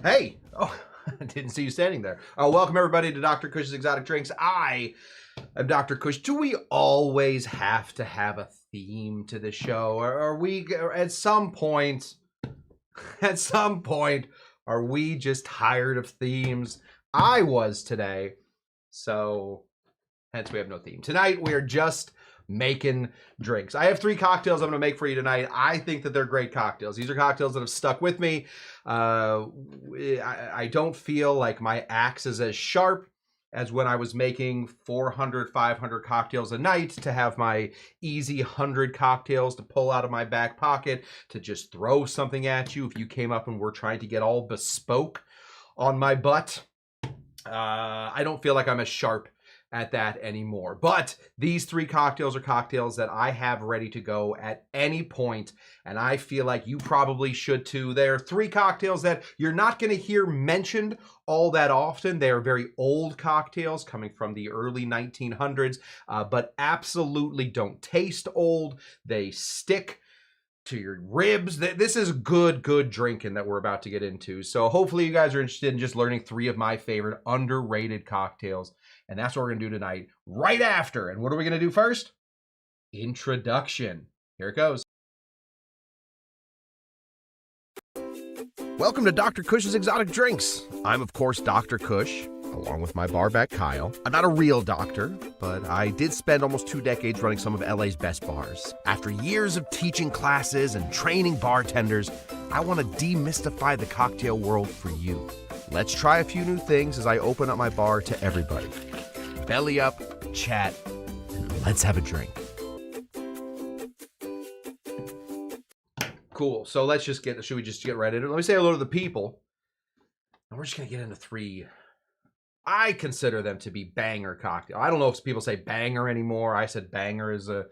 Hey! Oh, I didn't see you standing there. Welcome everybody to Dr. Cush's Exotic Drinks. I am Dr. Cush. Do we always have to have a theme to the show? Or are we, at some point, are we just tired of themes? I was today, so hence we have no theme. Tonight we are just making drinks. I have 3 cocktails I'm going to make for you tonight. I think that they're great cocktails. These are cocktails that have stuck with me. I don't feel like my axe is as sharp as when I was making 400, 500 cocktails a night to have my easy 100 cocktails to pull out of my back pocket to just throw something at you if you came up and were trying to get all bespoke on my butt. I don't feel like I'm as sharp at that anymore. But these 3 cocktails are cocktails that I have ready to go at any point, and I feel like you probably should too. They're 3 cocktails that you're not going to hear mentioned all that often. They're very old cocktails coming from the early 1900s, but absolutely don't taste old. They stick to your ribs. This is good drinking that we're about to get into. So hopefully you guys are interested in just learning 3 of my favorite underrated cocktails. And that's what we're going to do tonight, right after. And what are we going to do first? Introduction. Here it goes. Welcome to Dr. Cush's Exotic Drinks. I'm, of course, Dr. Cush, along with my barback Kyle. I'm not a real doctor, but I did spend almost 2 decades running some of LA's best bars. After years of teaching classes and training bartenders, I want to demystify the cocktail world for you. Let's try a few new things as I open up my bar to everybody. Belly up, chat, and let's have a drink. Cool. So let's just should we just get right into it? Let me say hello to the people. And we're just going to get into 3. I consider them to be banger cocktail. I don't know if people say banger anymore. I said banger as a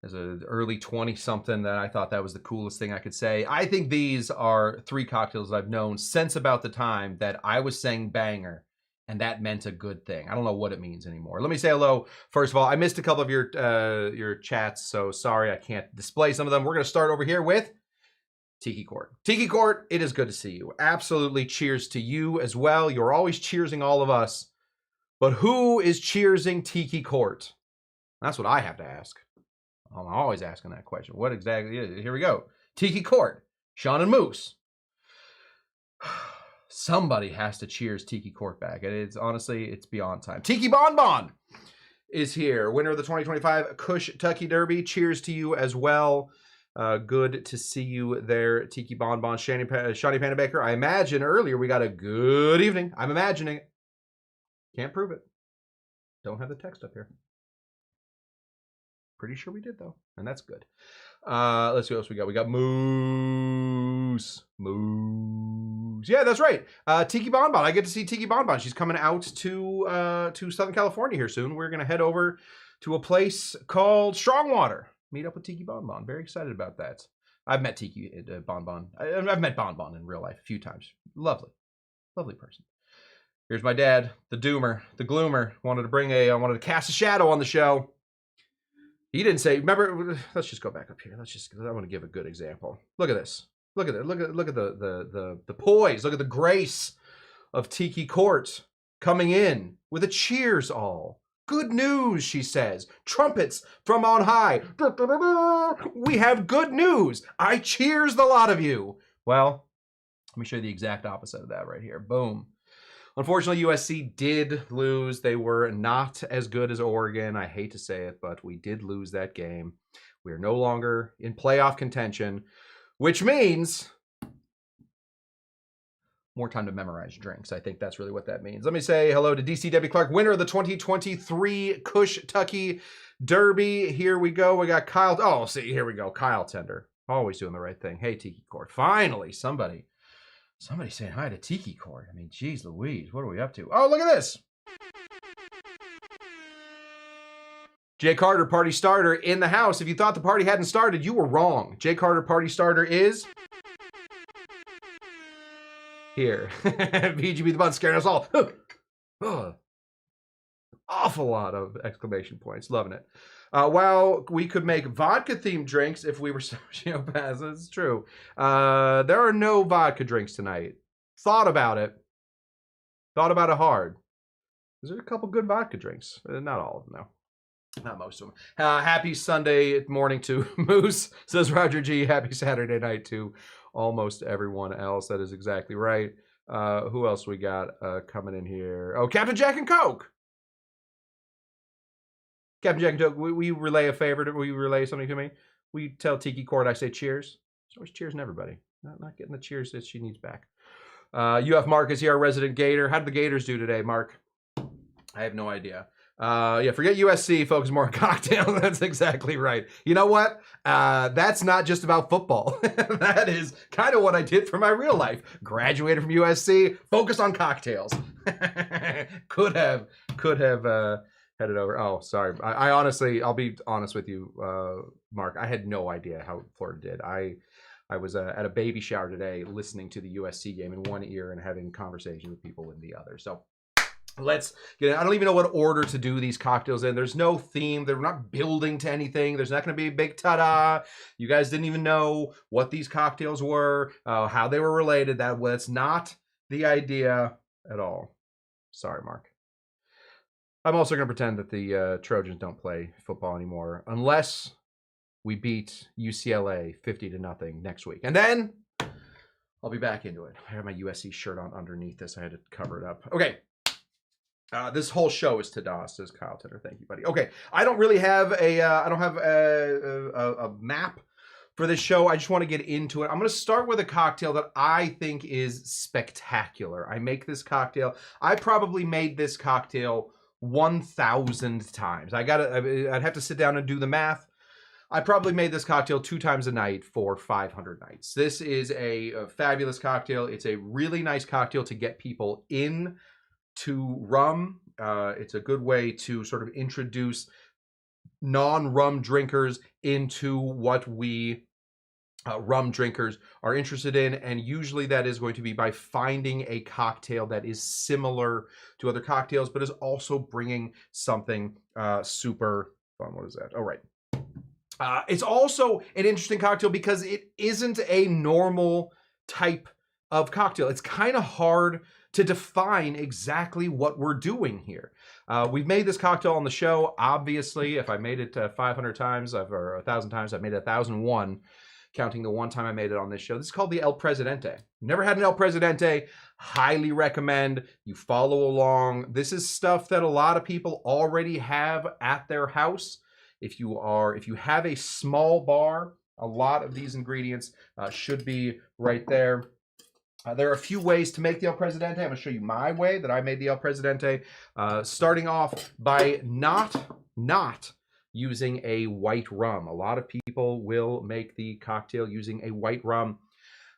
early 20-something that I thought that was the coolest thing I could say. I think these are 3 cocktails I've known since about the time that I was saying banger, and that meant a good thing. I don't know what it means anymore. Let me say hello. First of all, I missed a couple of your chats, so sorry I can't display some of them. We're going to start over here with Tiki Court. Tiki Court, it is good to see you. Absolutely cheers to you as well. You're always cheersing all of us. But who is cheersing Tiki Court? That's what I have to ask. I'm always asking that question. What exactly is it? Here we go. Tiki Court. Sean and Moose. Somebody has to cheers Tiki Court back. And it's honestly, it's beyond time. Tiki Bonbon is here. Winner of the 2025 Cush Tucky Derby. Cheers to you as well. Good to see you there, Tiki Bonbon. Shawnee Panabaker. I imagine earlier we got a good evening. I'm imagining it. Can't prove it. Don't have the text up here. Pretty sure we did though, and that's good. Let's see what else we got. We got Moose. Yeah, that's right. Tiki Bonbon. I get to see Tiki Bonbon. She's coming out to Southern California here soon. We're gonna head over to a place called Strongwater. Meet up with Tiki Bonbon. Very excited about that. I've met Tiki Bonbon. I've met Bonbon in real life a few times. Lovely person. Here's my dad, the doomer, the gloomer. Wanted to cast a shadow on the show. He didn't say, remember, let's just go back up here. I want to give a good example. Look at this. Look at it. Look at the poise. Look at the grace of Tiki Court coming in with a cheers all. Good news, she says. Trumpets from on high. We have good news. I cheers the lot of you. Well, let me show you the exact opposite of that right here. Boom. Unfortunately, USC did lose. They were not as good as Oregon. I hate to say it, but we did lose that game. We are no longer in playoff contention, which means more time to memorize drinks. I think that's really what that means. Let me say hello to DC Debbie Clark, winner of the 2023 Cush Tucky Derby. Here we go. We got Kyle. Oh, see, here we go. Kyle Tender. Always doing the right thing. Hey, Tiki Court. Finally, somebody saying hi to Tiki Court. I mean, geez Louise, what are we up to? Oh, look at this. Jay Carter, party starter, in the house. If you thought the party hadn't started, you were wrong. Jay Carter, party starter is here. BGB the Bun scaring us all. Awful lot of exclamation points. Loving it. While we could make vodka-themed drinks if we were sociopaths, it's true. There are no vodka drinks tonight. thought about it hard. There's a couple good vodka drinks. Not all of them, though. Not most of them. Happy Sunday morning to Moose, says Roger G. Happy Saturday night to almost everyone else. That is exactly right. Who else we got coming in here? Oh, Captain Jack and Coke. Captain Jack and Coke, will you relay a favor? Will you relay something to me? Will you tell Tiki Court I say cheers? There's always cheers in everybody. Not getting the cheers that she needs back. UF Mark is here, our resident Gator. How did the Gators do today, Mark? I have no idea. Yeah, forget USC, focus more on cocktails. That's exactly right. You know what? That's not just about football. That is kind of what I did for my real life. Graduated from USC, focus on cocktails. could have headed over. Oh, sorry. I honestly, I'll be honest with you, Mark. I had no idea how Florida did. I was at a baby shower today, listening to the USC game in one ear and having conversation with people in the other. So let's get in. I don't even know what order to do these cocktails in. There's no theme. They're not building to anything. There's not going to be a big ta-da. You guys didn't even know what these cocktails were, how they were related. That's not the idea at all. Sorry, Mark. I'm also going to pretend that the Trojans don't play football anymore unless we beat UCLA 50-0 next week. And then I'll be back into it. I have my USC shirt on underneath this. I had to cover it up. Okay. This whole show is to DOS, says Kyle Tenner. Thank you, buddy. Okay. I don't really have a map for this show. I just want to get into it. I'm going to start with a cocktail that I think is spectacular. I make this cocktail. I probably made this cocktail 1,000 times. I'd have to sit down and do the math. I probably made this cocktail 2 times a night for 500 nights. This is a fabulous cocktail. It's a really nice cocktail to get people in to rum. It's a good way to sort of introduce non-rum drinkers into what we rum drinkers are interested in, and usually that is going to be by finding a cocktail that is similar to other cocktails, but is also bringing something super fun. What is that? Oh, right. It's also an interesting cocktail because it isn't a normal type of cocktail. It's kind of hard to define exactly what we're doing here. We've made this cocktail on the show. Obviously, if I made it 500 times or 1,000 times, I've made it 1,001. Counting the one time I made it on this show. This is called the El Presidente. Never had an El Presidente. Highly recommend you follow along. This is stuff that a lot of people already have at their house. If you have a small bar, a lot of these ingredients should be right there. There are a few ways to make the El Presidente. I'm going to show you my way that I made the El Presidente. Starting off by not using a white rum. A lot of people will make the cocktail using a white rum.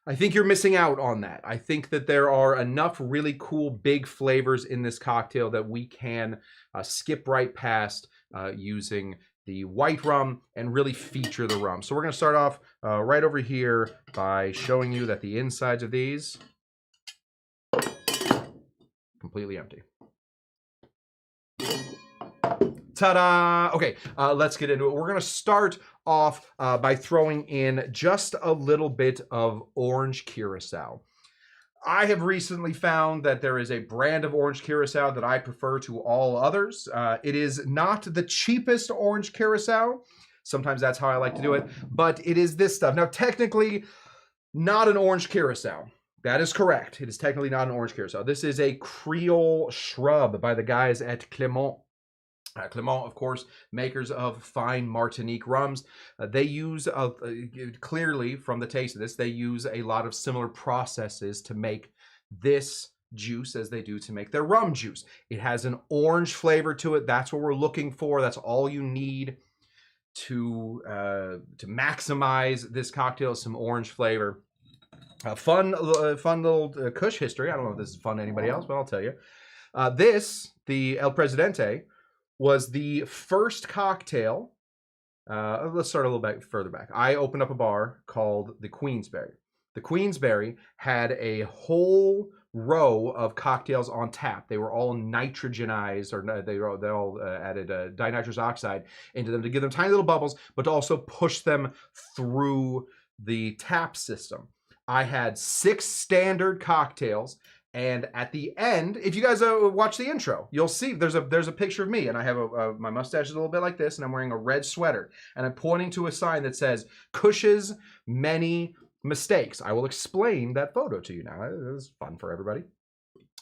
I think you're missing out on that. I think that there are enough really cool big flavors in this cocktail that we can skip right past using the white rum and really feature the rum. So we're going to start off right over here by showing you that the insides of these completely empty. Ta-da! Okay, let's get into it. We're going to start off by throwing in just a little bit of orange curacao. I have recently found that there is a brand of orange curacao that I prefer to all others. It is not the cheapest orange curacao. Sometimes that's how I like to do it, but it is this stuff. Now, technically, not an orange curacao. That is correct. It is technically not an orange curacao. This is a Creole shrub by the guys at Clément. Clément, of course, makers of fine Martinique rums. They use, clearly from the taste of this, they use a lot of similar processes to make this juice as they do to make their rum juice. It has an orange flavor to it. That's what we're looking for. That's all you need to maximize this cocktail, some orange flavor. Fun little Cush history. I don't know if this is fun to anybody else, but I'll tell you. The El Presidente, was the first cocktail. Let's start a little bit further back. I opened up a bar called the Queensberry. The Queensberry had a whole row of cocktails on tap. They were all nitrogenized, or they all added dinitrous oxide into them to give them tiny little bubbles, but to also push them through the tap system. I had 6 standard cocktails. And at the end, if you guys watch the intro, you'll see there's a picture of me, and I have my mustache is a little bit like this, and I'm wearing a red sweater, and I'm pointing to a sign that says Cush's Many Mistakes. I will explain that photo to you now. It was fun for everybody.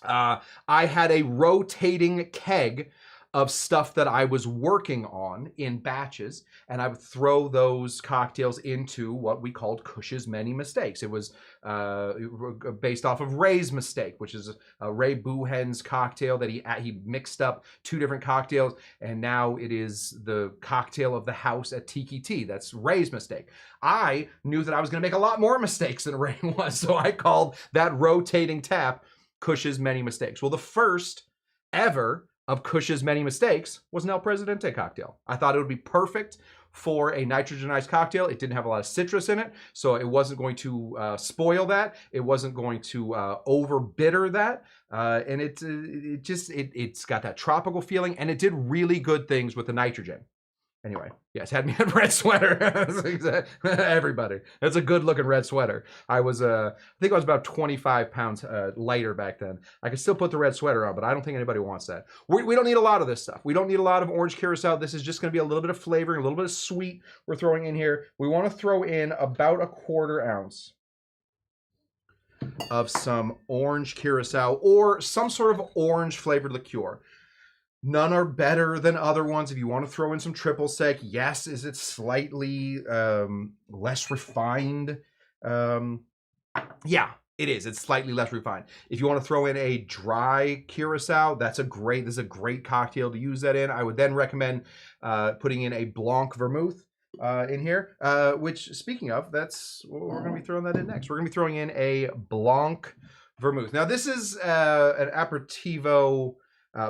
I had a rotating keg of stuff that I was working on in batches, and I would throw those cocktails into what we called Cush's Many Mistakes. It was based off of Ray's Mistake, which is Ray Boohen's cocktail that he mixed up 2 different cocktails, and now it is the cocktail of the house at Tiki Tea. That's Ray's Mistake. I knew that I was going to make a lot more mistakes than Ray was, so I called that rotating tap Cush's Many Mistakes. Well, the first ever of Cush's Many Mistakes was an El Presidente cocktail. I thought it would be perfect for a nitrogenized cocktail. It didn't have a lot of citrus in it, so it wasn't going to spoil that. It wasn't going to over bitter that, and it's got that tropical feeling, and it did really good things with the nitrogen. Anyway, yes, had me in red sweater. Everybody, that's a good looking red sweater. I was, I think I was about 25 pounds lighter back then. I could still put the red sweater on, but I don't think anybody wants that. We don't need a lot of this stuff. We don't need a lot of orange curacao. This is just going to be a little bit of flavoring, a little bit of sweet we're throwing in here. We want to throw in about 1/4 ounce of some orange curacao or some sort of orange flavored liqueur. None are better than other ones. If you want to throw in some triple sec, yes, is it slightly less refined? Yeah, it is. It's slightly less refined. If you want to throw in a dry curacao, this is a great cocktail to use that in. I would then recommend putting in a Blanc vermouth in here, which, speaking of, we're going to be throwing that in next. We're going to be throwing in a Blanc vermouth. Now, this is an aperitivo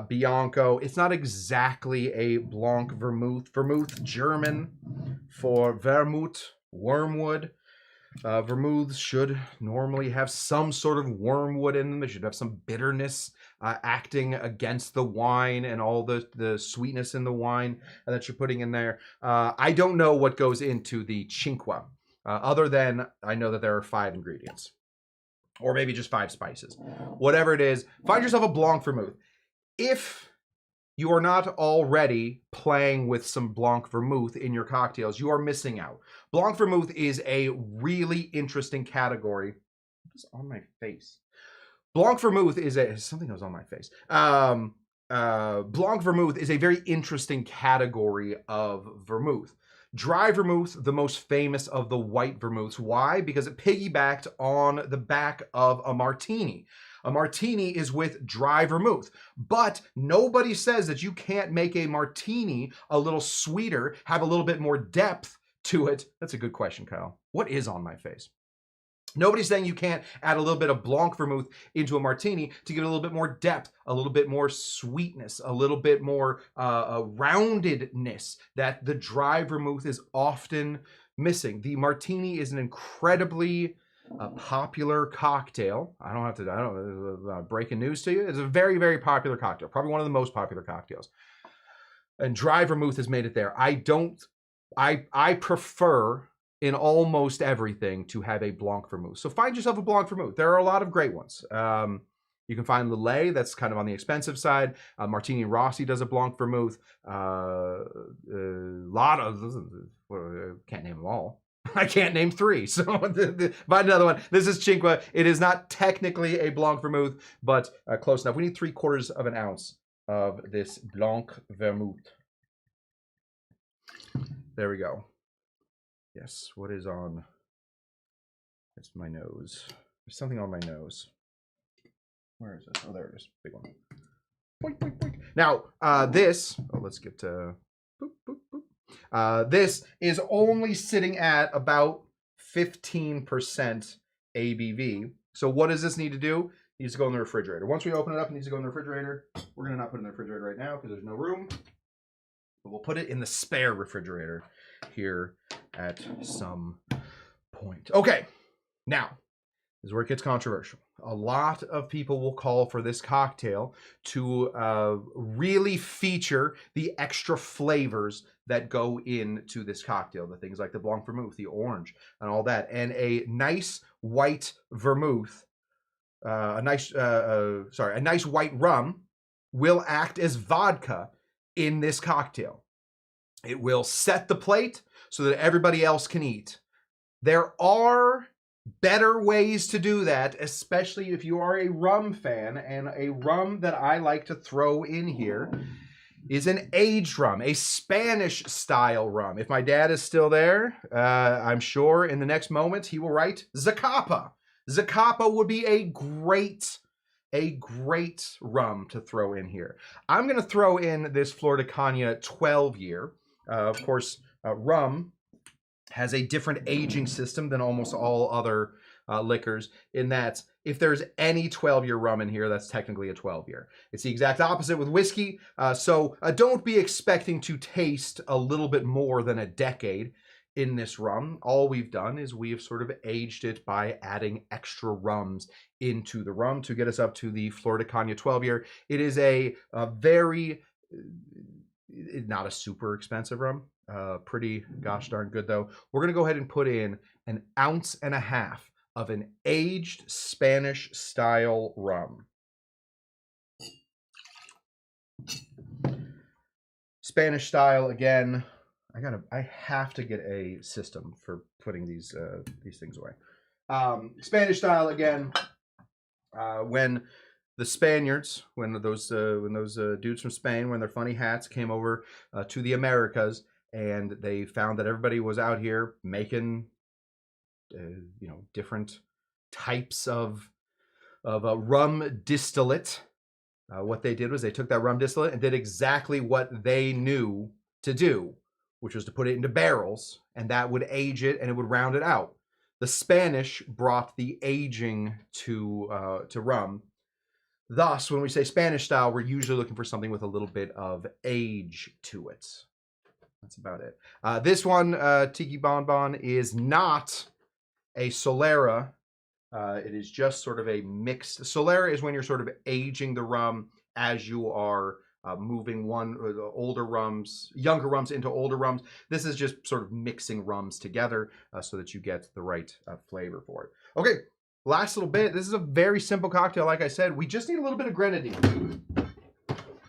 Bianco. It's not exactly a Blanc vermouth. Vermouth, German for Vermouth, wormwood. Vermouths should normally have some sort of wormwood in them. They should have some bitterness acting against the wine and all the sweetness in the wine that you're putting in there. I don't know what goes into the Cinque, other than I know that there are 5 ingredients. Or maybe just 5 spices. Whatever it is, find yourself a Blanc vermouth. If you are not already playing with some Blanc vermouth in your cocktails, you are missing out. Blanc vermouth is a really interesting category. What's on my face? Blanc vermouth is something that was on my face. Blanc vermouth is a very interesting category of vermouth. Dry vermouth, the most famous of the white vermouths. Why? Because it piggybacked on the back of a martini. A martini is with dry vermouth, but nobody says that you can't make a martini a little sweeter, have a little bit more depth to it. That's a good question, Kyle. What is on my face? Nobody's saying you can't add a little bit of Blanc vermouth into a martini to give it a little bit more depth, a little bit more sweetness, a little bit more roundedness that the dry vermouth is often missing. The martini is an incredibly popular cocktail. I don't breaking news to you. It's a very, very popular cocktail. Probably one of the most popular cocktails. And dry vermouth has made it there. I prefer in almost everything to have a Blanc vermouth. So find yourself a Blanc vermouth. There are a lot of great ones. You can find Lillet, that's kind of on the expensive side. Martini Rossi does a Blanc vermouth. A lot of, can't name them all. I can't name 3, so find another one. This is Cinque. It is not technically a Blanc vermouth, but close enough. We need 3/4 of an ounce of this Blanc vermouth. There we go. Yes, what is on? It's my nose. There's something on my nose. Where is it? Oh, there it is. Big one. Boink, boink, boink. Now, let's get to... Boop, boop, boop. This is only sitting at about 15% ABV. So what does this need to do? It needs to go in the refrigerator. Once we open it up, it needs to go in the refrigerator. We're going to not put it in the refrigerator right now because there's no room. But we'll put it in the spare refrigerator here at some point. Okay, now, this is where it gets controversial. A lot of people will call for this cocktail to really feature the extra flavors that go into this cocktail. The things like the Blanc vermouth, the orange, and all that. And a nice white vermouth, a nice white rum will act as vodka in this cocktail. It will set the plate so that everybody else can eat. There are better ways to do that, especially if you are a rum fan, and a rum that I like to throw in here is an aged rum, a Spanish style rum. If my dad is still there, I'm sure in the next moment he will write Zacapa. Zacapa would be a great rum to throw in here. I'm going to throw in this Flor de Caña 12 year. Of course, rum has a different aging system than almost all other liquors, in that if there's any 12-year rum in here, that's technically a 12-year. It's the exact opposite with whiskey, so don't be expecting to taste a little bit more than a decade in this rum. All we've done is we've sort of aged it by adding extra rums into the rum to get us up to the Flor de Caña 12-year. It is a very, not a super expensive rum. Pretty gosh darn good though. We're gonna go ahead and put in 1.5 ounces of an aged Spanish style rum. Spanish style, again, I have to get a system for putting these things away. Spanish style, again, when the Spaniards, when those dudes from Spain, when their funny hats came over to the Americas, and they found that everybody was out here making, different types of rum distillate. What they did was they took that rum distillate and did exactly what they knew to do, which was to put it into barrels, and that would age it and it would round it out. The Spanish brought the aging to rum. Thus, when we say Spanish style, we're usually looking for something with a little bit of age to it. That's about it. This one, Tiki Bonbon, is not a Solera. It is just sort of a mixed. Solera is when you're sort of aging the rum as you are moving younger rums into older rums. This is just sort of mixing rums together so that you get the right flavor for it. Okay, last little bit. This is a very simple cocktail. Like I said, we just need a little bit of grenadine.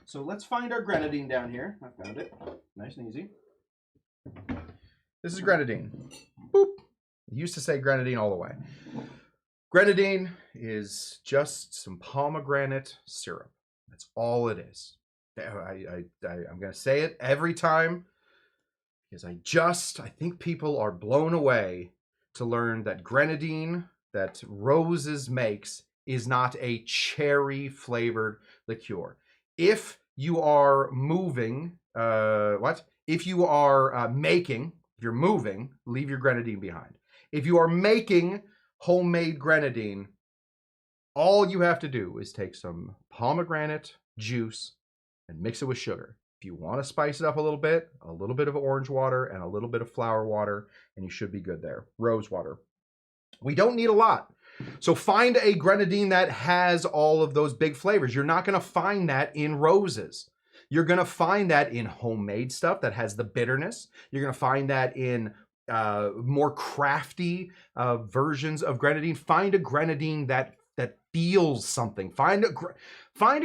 So let's find our grenadine down here. I found it. Nice and easy. This is grenadine. Boop. I used to say grenadine all the way. Grenadine is just some pomegranate syrup. That's all it is. I'm going to say it every time because I think people are blown away to learn that grenadine that Roses makes is not a cherry flavored liqueur. If you are moving, if you are making, if you're moving, leave your grenadine behind. If you are making homemade grenadine, all you have to do is take some pomegranate juice and mix it with sugar. If you want to spice it up a little bit of orange water and a little bit of flower water, and you should be good there. Rose water. We don't need a lot. So find a grenadine that has all of those big flavors. You're not going to find that in Roses. You're going to find that in homemade stuff that has the bitterness. You're going to find that in more crafty versions of grenadine. Find a grenadine that feels something. Find a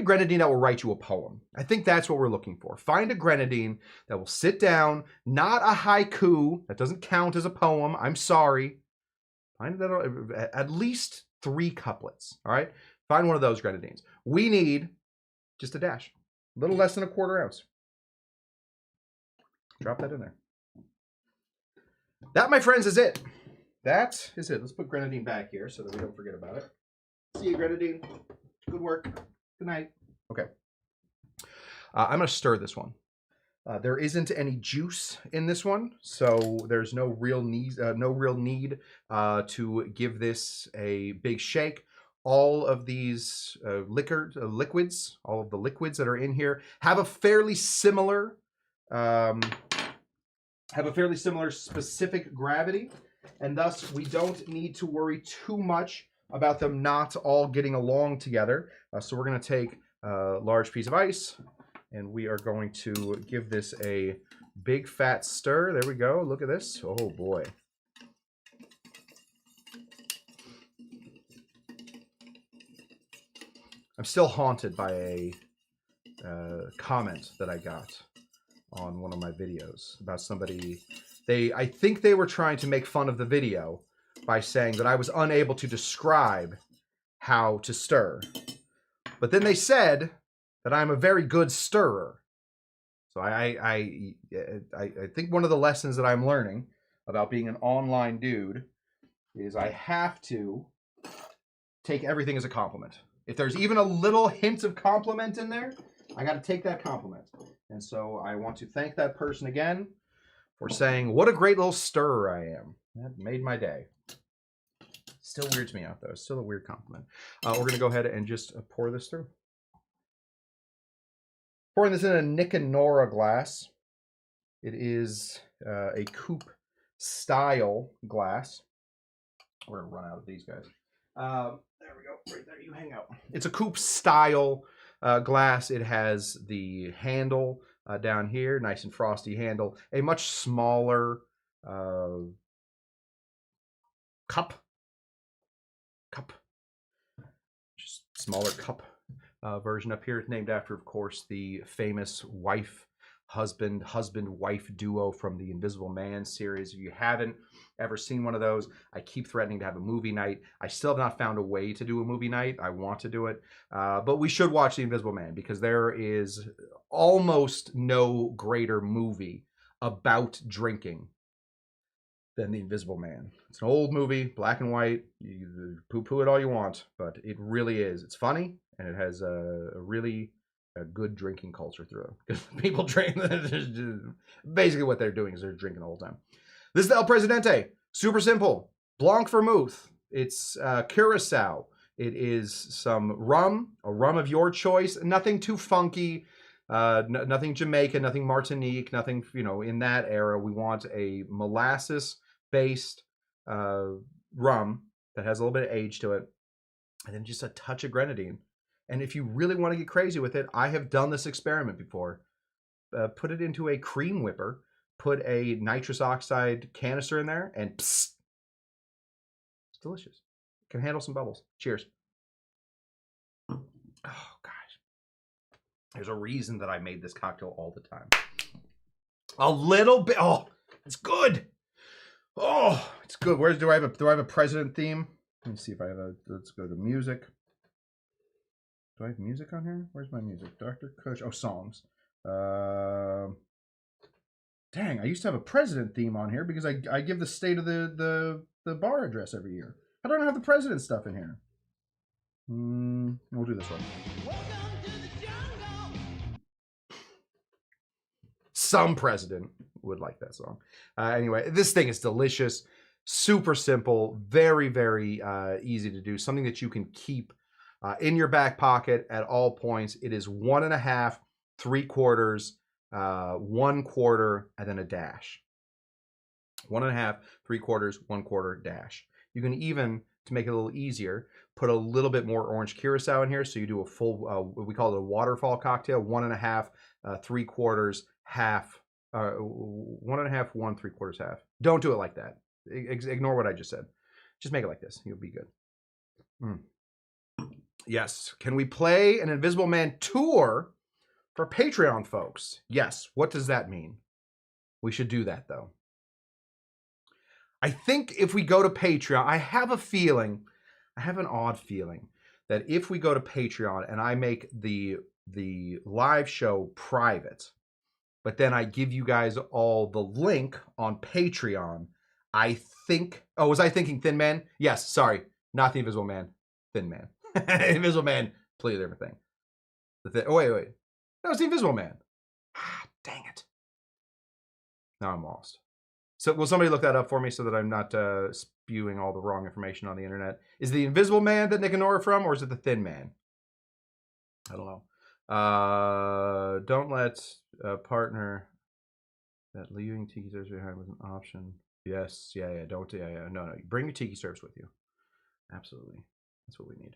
grenadine that will write you a poem. I think that's what we're looking for. Find a grenadine that will sit down, not a haiku. That doesn't count as a poem. I'm sorry. Find that at least 3 couplets. All right. Find one of those grenadines. We need just a dash, a little less than 1/4 ounce. Drop that in there. That, my friends, is it. That is it. Let's put grenadine back here so that we don't forget about it. See you, grenadine. Good work. Good night. Okay. I'm going to stir this one. There isn't any juice in this one, so there's no real need to give this a big shake. All of these liquids, all of the liquids that are in here have a fairly similar specific gravity, and thus we don't need to worry too much about them not all getting along together. So we're going to take a large piece of ice, and we are going to give this a big fat stir. There we go. Look at this. Oh boy. I'm still haunted by a comment that I got on one of my videos about somebody. I think they were trying to make fun of the video by saying that I was unable to describe how to stir. But then they said that I'm a very good stirrer. So I think one of the lessons that I'm learning about being an online dude is I have to take everything as a compliment. If there's even a little hint of compliment in there, I got to take that compliment. And so I want to thank that person again for saying, what a great little stirrer I am. That made my day. Still weirds me out, though. It's still a weird compliment. We're going to go ahead and just pour this through. Pouring this in a Nick and Nora glass. It is a coupe style glass. We're going to run out of these guys. There we go. Right there. You hang out. It's a coupe style glass. It has the handle down here. Nice and frosty handle. A much smaller cup. Just smaller cup version up here. It's named after, of course, the famous husband-wife duo from the Invisible Man series. If you haven't ever seen one of those, I keep threatening to have a movie night. I still have not found a way to do a movie night. I want to do it. But we should watch The Invisible Man because there is almost no greater movie about drinking than The Invisible Man. It's an old movie, black and white. You poo-poo it all you want, but it really is. It's funny, and it has a really good drinking culture through it. People drink. Basically what they're doing is they're drinking the whole time. This is the El Presidente. Super simple. Blanc vermouth. It's Curacao. It is some rum, a rum of your choice. Nothing too funky. Nothing Jamaican, nothing Martinique, nothing, in that era. We want a molasses-based rum that has a little bit of age to it, and then just a touch of grenadine. And if you really want to get crazy with it, I have done this experiment before. Put it into a cream whipper, put a nitrous oxide canister in there, and psst, it's delicious. Can handle some bubbles. Cheers. Oh, gosh. There's a reason that I made this cocktail all the time. A little bit. Oh, it's good. Oh, it's good. Do I have a president theme? Let me see if I have let's go to music. Do I have music on here? Where's my music? Dr. Cush. Oh, songs. Dang, I used to have a president theme on here because I give the state of the bar address every year. I don't have the president stuff in here. We'll do this one. Welcome to the jungle. Some president would like that song. Anyway, this thing is delicious. Super simple. Very, very easy to do. Something that you can keep in your back pocket at all points. It is 1.5, 3/4, 1/4, and then a dash. 1.5, 3/4, 1/4 dash. You can even, to make it a little easier, put a little bit more orange curacao in here. So you do a full, we call it a waterfall cocktail. 1.5, 3/4, half, 1.5, 1, 3/4, half. Don't do it like that. Ignore what I just said. Just make it like this. You'll be good. Yes. Can we play an Invisible Man tour for Patreon folks? Yes. What does that mean? We should do that, though. I think if we go to Patreon, I have an odd feeling that if we go to Patreon and I make the live show private, but then I give you guys all the link on Patreon, I think, was I thinking Thin Man? Yes, sorry, not the Invisible Man, Thin Man. Invisible Man, completely different thing. Wait. That was the Invisible Man. Dang it. Now I'm lost. So will somebody look that up for me so that I'm not spewing all the wrong information on the internet? Is the Invisible Man that Nick and Nora are from, or is it the Thin Man? I don't know. Don't let a partner that leaving tiki serves behind was an option. Yes, yeah. Don't, yeah. No. Bring your tiki serves with you. Absolutely, that's what we need.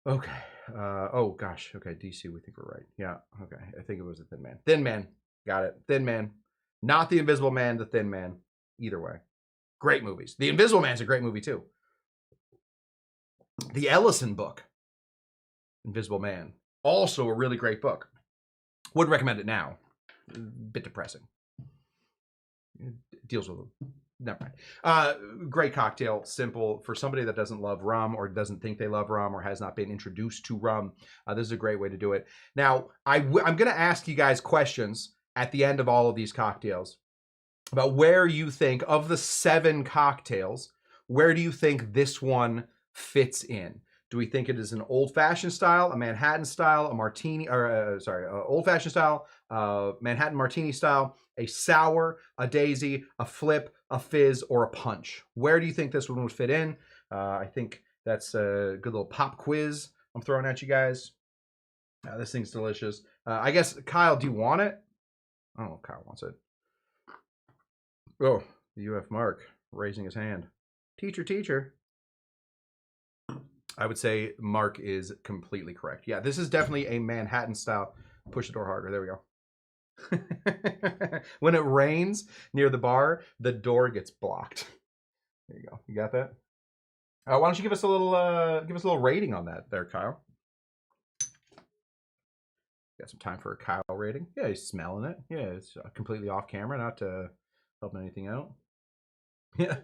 Okay. Oh gosh. Okay. DC, we think we're right. Yeah. Okay. I think it was the Thin Man. Thin Man. Got it. Thin Man. Not the Invisible Man, the Thin Man. Either way. Great movies. The Invisible Man's a great movie too. The Ellison book. Invisible Man. Also a really great book. Wouldn't recommend it now. A bit depressing. It deals with them. Never mind. Great cocktail, simple. For somebody that doesn't love rum or doesn't think they love rum or has not been introduced to rum, this is a great way to do it. Now, I'm going to ask you guys questions at the end of all of these cocktails about where you think, of the 7 cocktails, where do you think this one fits in? Do we think it is an old-fashioned style, a Manhattan style, a martini, or old-fashioned style, Manhattan martini style, a sour, a daisy, a flip, a fizz, or a punch? Where do you think this one would fit in? I think that's a good little pop quiz I'm throwing at you guys. This thing's delicious. I guess, Kyle, do you want it? I don't know if Kyle wants it. Oh, the UF Mark raising his hand. Teacher, teacher. I would say Mark is completely correct. Yeah, this is definitely a Manhattan style. Push the door harder. There we go. When it rains near the bar, the door gets blocked. There you go. You got that? Why don't you give us a little rating on that there, Kyle? Got some time for a Kyle rating? Yeah, he's smelling it. Yeah, it's completely off camera, not helping anything out. Yeah,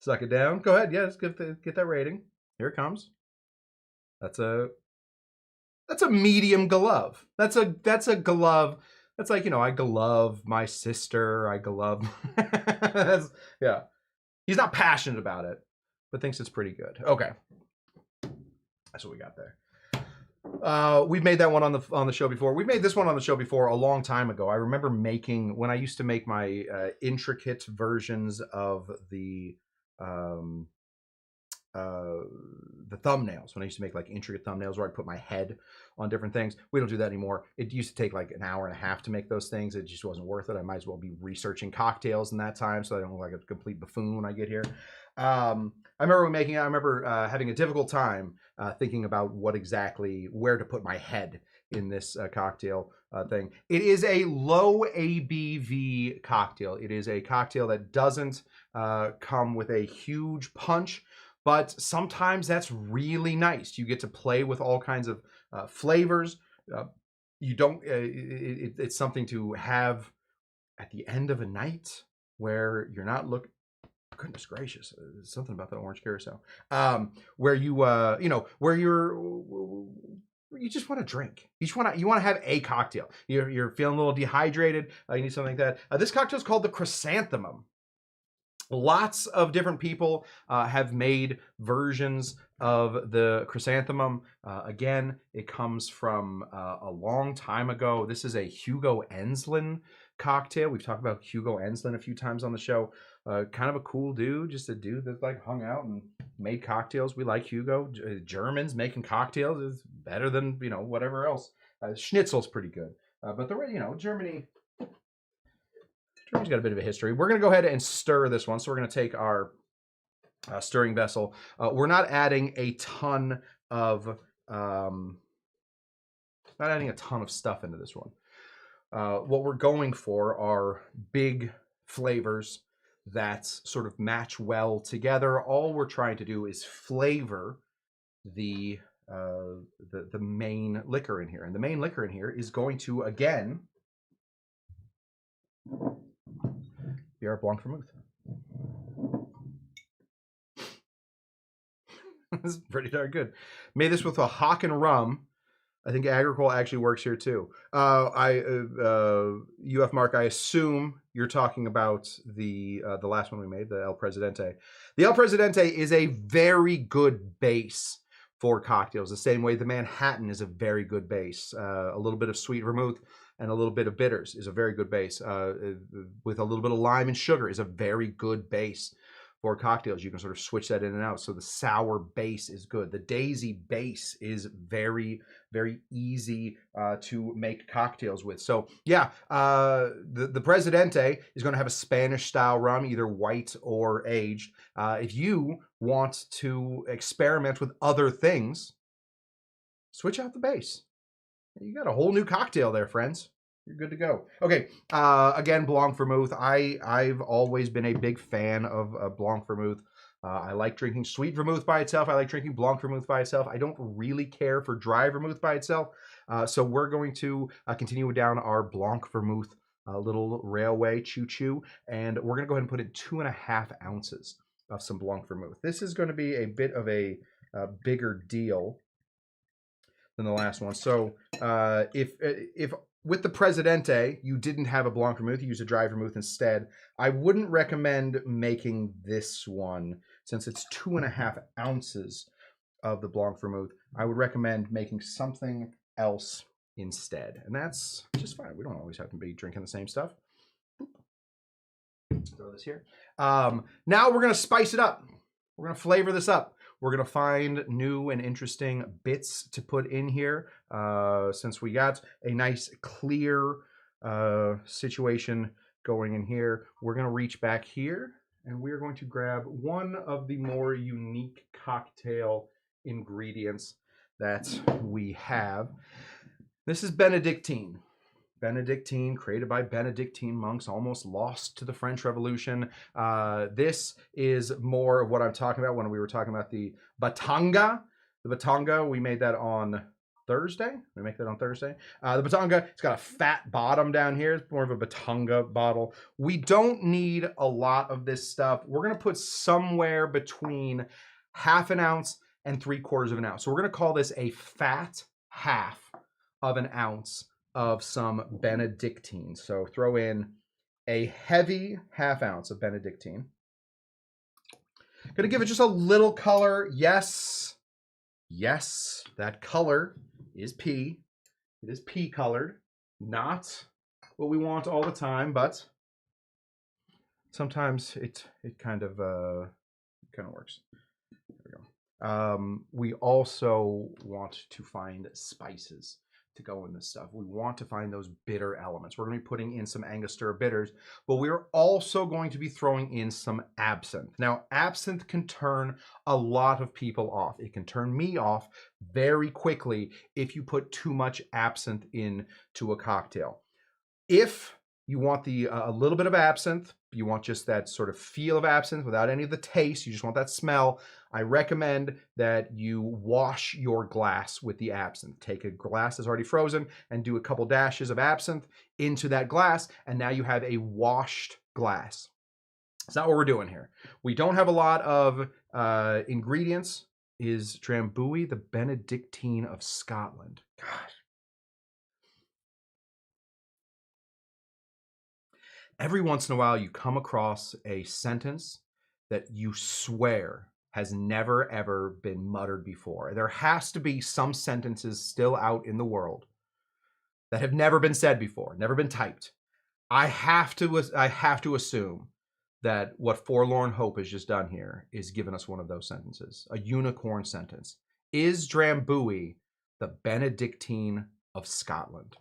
suck it down. Go ahead. Yeah, let's get that rating. Here it comes. That's a medium glove. That's a glove. That's like, I glove my sister. I glove. Yeah. He's not passionate about it, but thinks it's pretty good. Okay. That's what we got there. We've made that one on the show before. We've made this one on the show before a long time ago. I remember when I used to make my intricate versions of the thumbnails, when I used to make like intricate thumbnails where I put my head on different things. We don't do that anymore. It used to take like an hour and a half to make those things. It just wasn't worth it. I might as well be researching cocktails in that time so I don't look like a complete buffoon when I get here. I remember having a difficult time thinking about where to put my head in this cocktail thing. It is a low ABV cocktail. It is a cocktail that doesn't come with a huge punch, but sometimes that's really nice. You get to play with all kinds of flavors. It's something to have at the end of a night where you're not looking. Goodness gracious, there's something about that orange curacao. Where you just want to drink. You want to have a cocktail. You're feeling a little dehydrated. You need something like that. This cocktail is called the Chrysanthemum. Lots of different people have made versions of the Chrysanthemum. Again, it comes from a long time ago. This is a Hugo Enslin cocktail. We've talked about Hugo Enslin a few times on the show. Kind of a cool dude, just a dude that like hung out and made cocktails. We like Hugo. Germans making cocktails is better than whatever else. Schnitzel's pretty good, but Germany's got a bit of a history. We're going to go ahead and stir this one. So we're going to take our stirring vessel. We're not adding a ton of stuff into this one. What we're going for are big flavors that sort of match well together. All we're trying to do is flavor the main liquor in here, and the main liquor in here is going to again be our Blanc Vermouth. This is pretty darn good. Made this with a hock and rum. I think Agricole actually works here too. UF Mark, I assume you're talking about the last one we made, the El Presidente. The El Presidente is a very good base for cocktails, the same way the Manhattan is a very good base. A little bit of sweet vermouth and a little bit of bitters is a very good base. With a little bit of lime and sugar is a very good base for cocktails. You can sort of switch that in and out. So the sour base is good. The daisy base is very, very easy to make cocktails with. So yeah, the Presidente is going to have a Spanish style rum, either white or aged. If you want to experiment with other things, switch out the base. You got a whole new cocktail there, friends. You're good to go. Okay, again, Blanc Vermouth. I've always been a big fan of Blanc Vermouth. I like drinking sweet vermouth by itself. I like drinking blanc vermouth by itself. I don't really care for dry vermouth by itself. So we're going to continue down our blanc vermouth little railway choo-choo, and we're going to go ahead and put in 2.5 ounces of some blanc vermouth. This is going to be a bit of a bigger deal than the last one. So if with the Presidente you didn't have a blanc vermouth, you use a dry vermouth instead, I wouldn't recommend making this one since it's 2.5 ounces of the blanc vermouth. I would recommend making something else instead, and that's just fine. We don't always have to be drinking the same stuff. Throw this here. Now we're gonna spice it up. We're gonna flavor this up. We're gonna find new and interesting bits to put in here. Since we got a nice clear situation going in here, we're gonna reach back here and we're going to grab one of the more unique cocktail ingredients that we have. This is Benedictine. Benedictine, created by Benedictine monks, almost lost to the French Revolution. This is more of what I'm talking about when we were talking about the Batanga. The Batanga, we made that on Thursday. We make that on Thursday. The Batanga, it's got a fat bottom down here. It's more of a Batanga bottle. We don't need a lot of this stuff. We're going to put somewhere between 1/2 ounce and 3/4 ounce. So we're going to call this a fat 1/2 ounce of some Benedictine. So throw in a heavy 1/2 ounce of Benedictine. Gonna give it just a little color. Yes, that color is pea. It is pea colored. Not what we want all the time, but sometimes it kind of works. There we go. We also want to find spices to go in this stuff. We want to find those bitter elements. We're going to be putting in some Angostura bitters, but we're also going to be throwing in some absinthe. Now, absinthe can turn a lot of people off. It can turn me off very quickly if you put too much absinthe into a cocktail. If you want a little bit of absinthe, you want just that sort of feel of absinthe without any of the taste, you just want that smell, I recommend that you wash your glass with the absinthe. Take a glass that's already frozen and do a couple dashes of absinthe into that glass, and now you have a washed glass. It's not what we're doing here. We don't have a lot of ingredients. Is Drambuie the Benedictine of Scotland? Gosh. Every once in a while, you come across a sentence that you swear has never, ever been muttered before. There has to be some sentences still out in the world that have never been said before, never been typed. I have to assume that what Forlorn Hope has just done here is given us one of those sentences, a unicorn sentence. Is Drambuie the Benedictine of Scotland?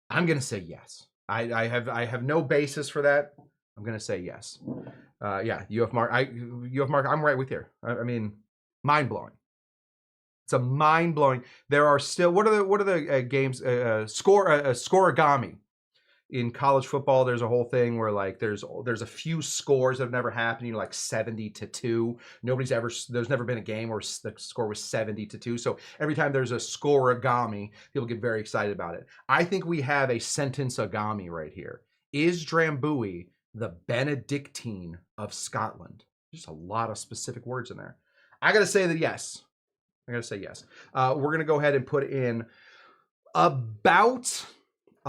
I'm going to say yes. I have no basis for that. I'm going to say yes. Yeah, UF Mark. I'm right with you. I mean, mind blowing. It's a mind blowing. There are still what are the games? Scoregami. In college football, there's a whole thing where like there's a few scores that have never happened. You know, like 70-2. There's never been a game where the score was 70-2. So every time there's a scoregami, people get very excited about it. I think we have a sentence-agami right here. Is Drambuie the Benedictine of Scotland? Just a lot of specific words in there. I gotta say that yes. We're gonna go ahead and put in about.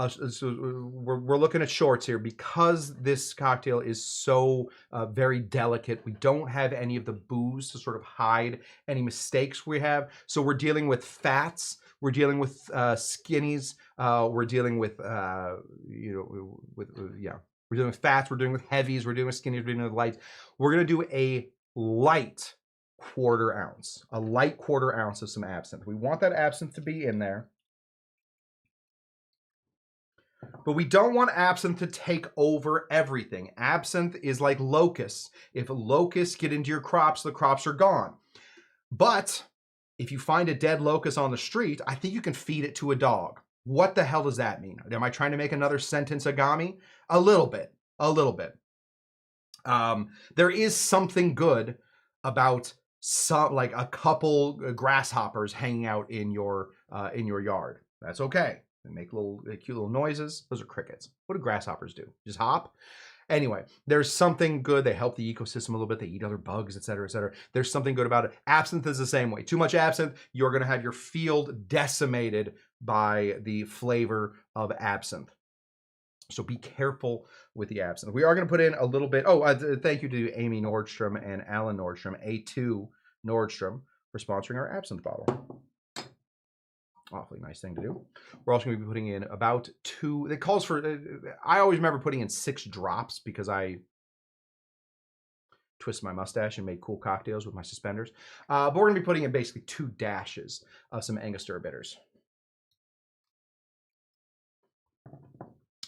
So we're looking at shorts here because this cocktail is so very delicate. We don't have any of the booze to sort of hide any mistakes we have. So we're dealing with fats. We're dealing with skinnies. We're dealing with we're dealing with fats. We're dealing with heavies. We're dealing with skinnies. We're dealing with lights. We're gonna do a light 1/4 ounce, a light 1/4 ounce of some absinthe. We want that absinthe to be in there. But we don't want absinthe to take over everything. Absinthe is like locusts. If locusts get into your crops, the crops are gone. But if you find a dead locust on the street, I think you can feed it to a dog. What the hell does that mean? Am I trying to make another sentence agami? A little bit. There is something good about some, like a couple grasshoppers hanging out in your yard. That's okay. They make cute little noises. Those are crickets. What do grasshoppers do? Just hop? Anyway, there's something good. They help the ecosystem a little bit. They eat other bugs, et cetera, et cetera. There's something good about it. Absinthe is the same way. Too much absinthe, you're going to have your field decimated by the flavor of absinthe. So be careful with the absinthe. We are going to put in a little bit. Oh, thank you to Amy Nordstrom and Alan Nordstrom, A2 Nordstrom, for sponsoring our absinthe bottle. Awfully nice thing to do. We're also going to be putting in about 2. It calls for. I always remember putting in 6 drops because I twist my mustache and make cool cocktails with my suspenders. But we're going to be putting in basically 2 dashes of some Angostura bitters.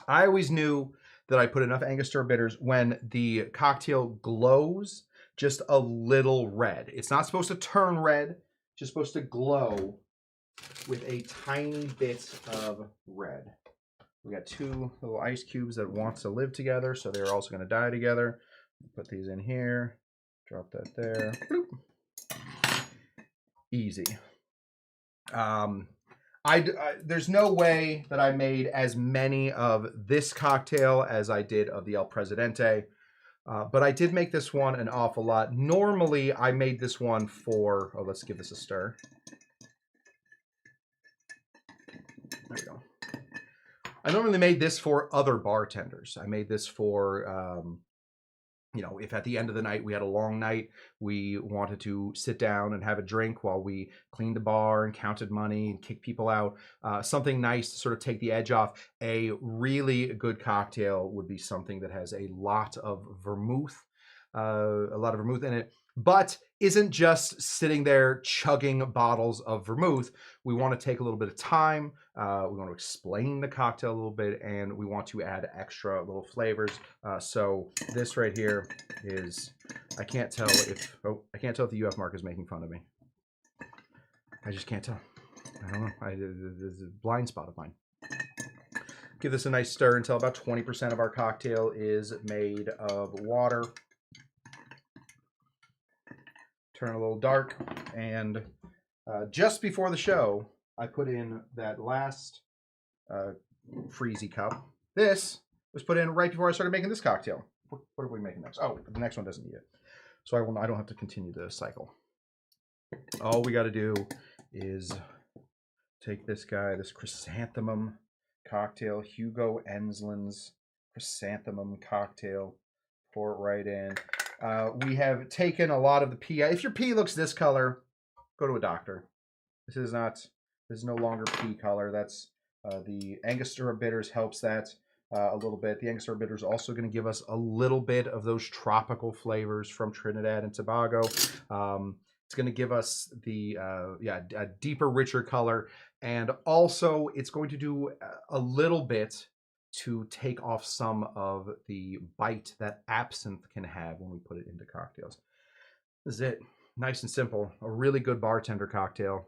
I always knew that I put enough Angostura bitters when the cocktail glows just a little red. It's not supposed to turn red, it's just supposed to glow with a tiny bit of red. We got 2 little ice cubes that want to live together, so they're also going to die together. Put these in here, drop that there. Bloop. Easy. There's no way that I made as many of this cocktail as I did of the El Presidente, but I did make this one an awful lot. Normally, I made this one for, let's give this a stir. There we go. I normally made this for other bartenders. I made this for, if at the end of the night we had a long night, we wanted to sit down and have a drink while we cleaned the bar and counted money and kicked people out. Something nice to sort of take the edge off. A really good cocktail would be something that has a lot of vermouth in it, but isn't just sitting there chugging bottles of vermouth. We want to take a little bit of time. We want to explain the cocktail a little bit, and we want to add extra little flavors. So this right here is, I can't tell if the UF mark is making fun of me. I just can't tell. I don't know. It's a blind spot of mine. Give this a nice stir until about 20% of our cocktail is made of water. Turn a little dark, and just before the show, I put in that last freezy cup. This was put in right before I started making this cocktail. What are we making next? Oh, the next one doesn't need it, so I don't have to continue the cycle. All we got to do is take this guy, this chrysanthemum cocktail, Hugo Enslin's chrysanthemum cocktail, pour it right in. We have taken a lot of the pea. If your pea looks this color, go to a doctor. This is no longer pea color. That's the Angostura bitters helps that a little bit. The Angostura bitters are also going to give us a little bit of those tropical flavors from Trinidad and Tobago. It's going to give us the a deeper, richer color, and also it's going to do a little bit to take off some of the bite that absinthe can have when we put it into cocktails. This is it. Nice and simple. A really good bartender cocktail.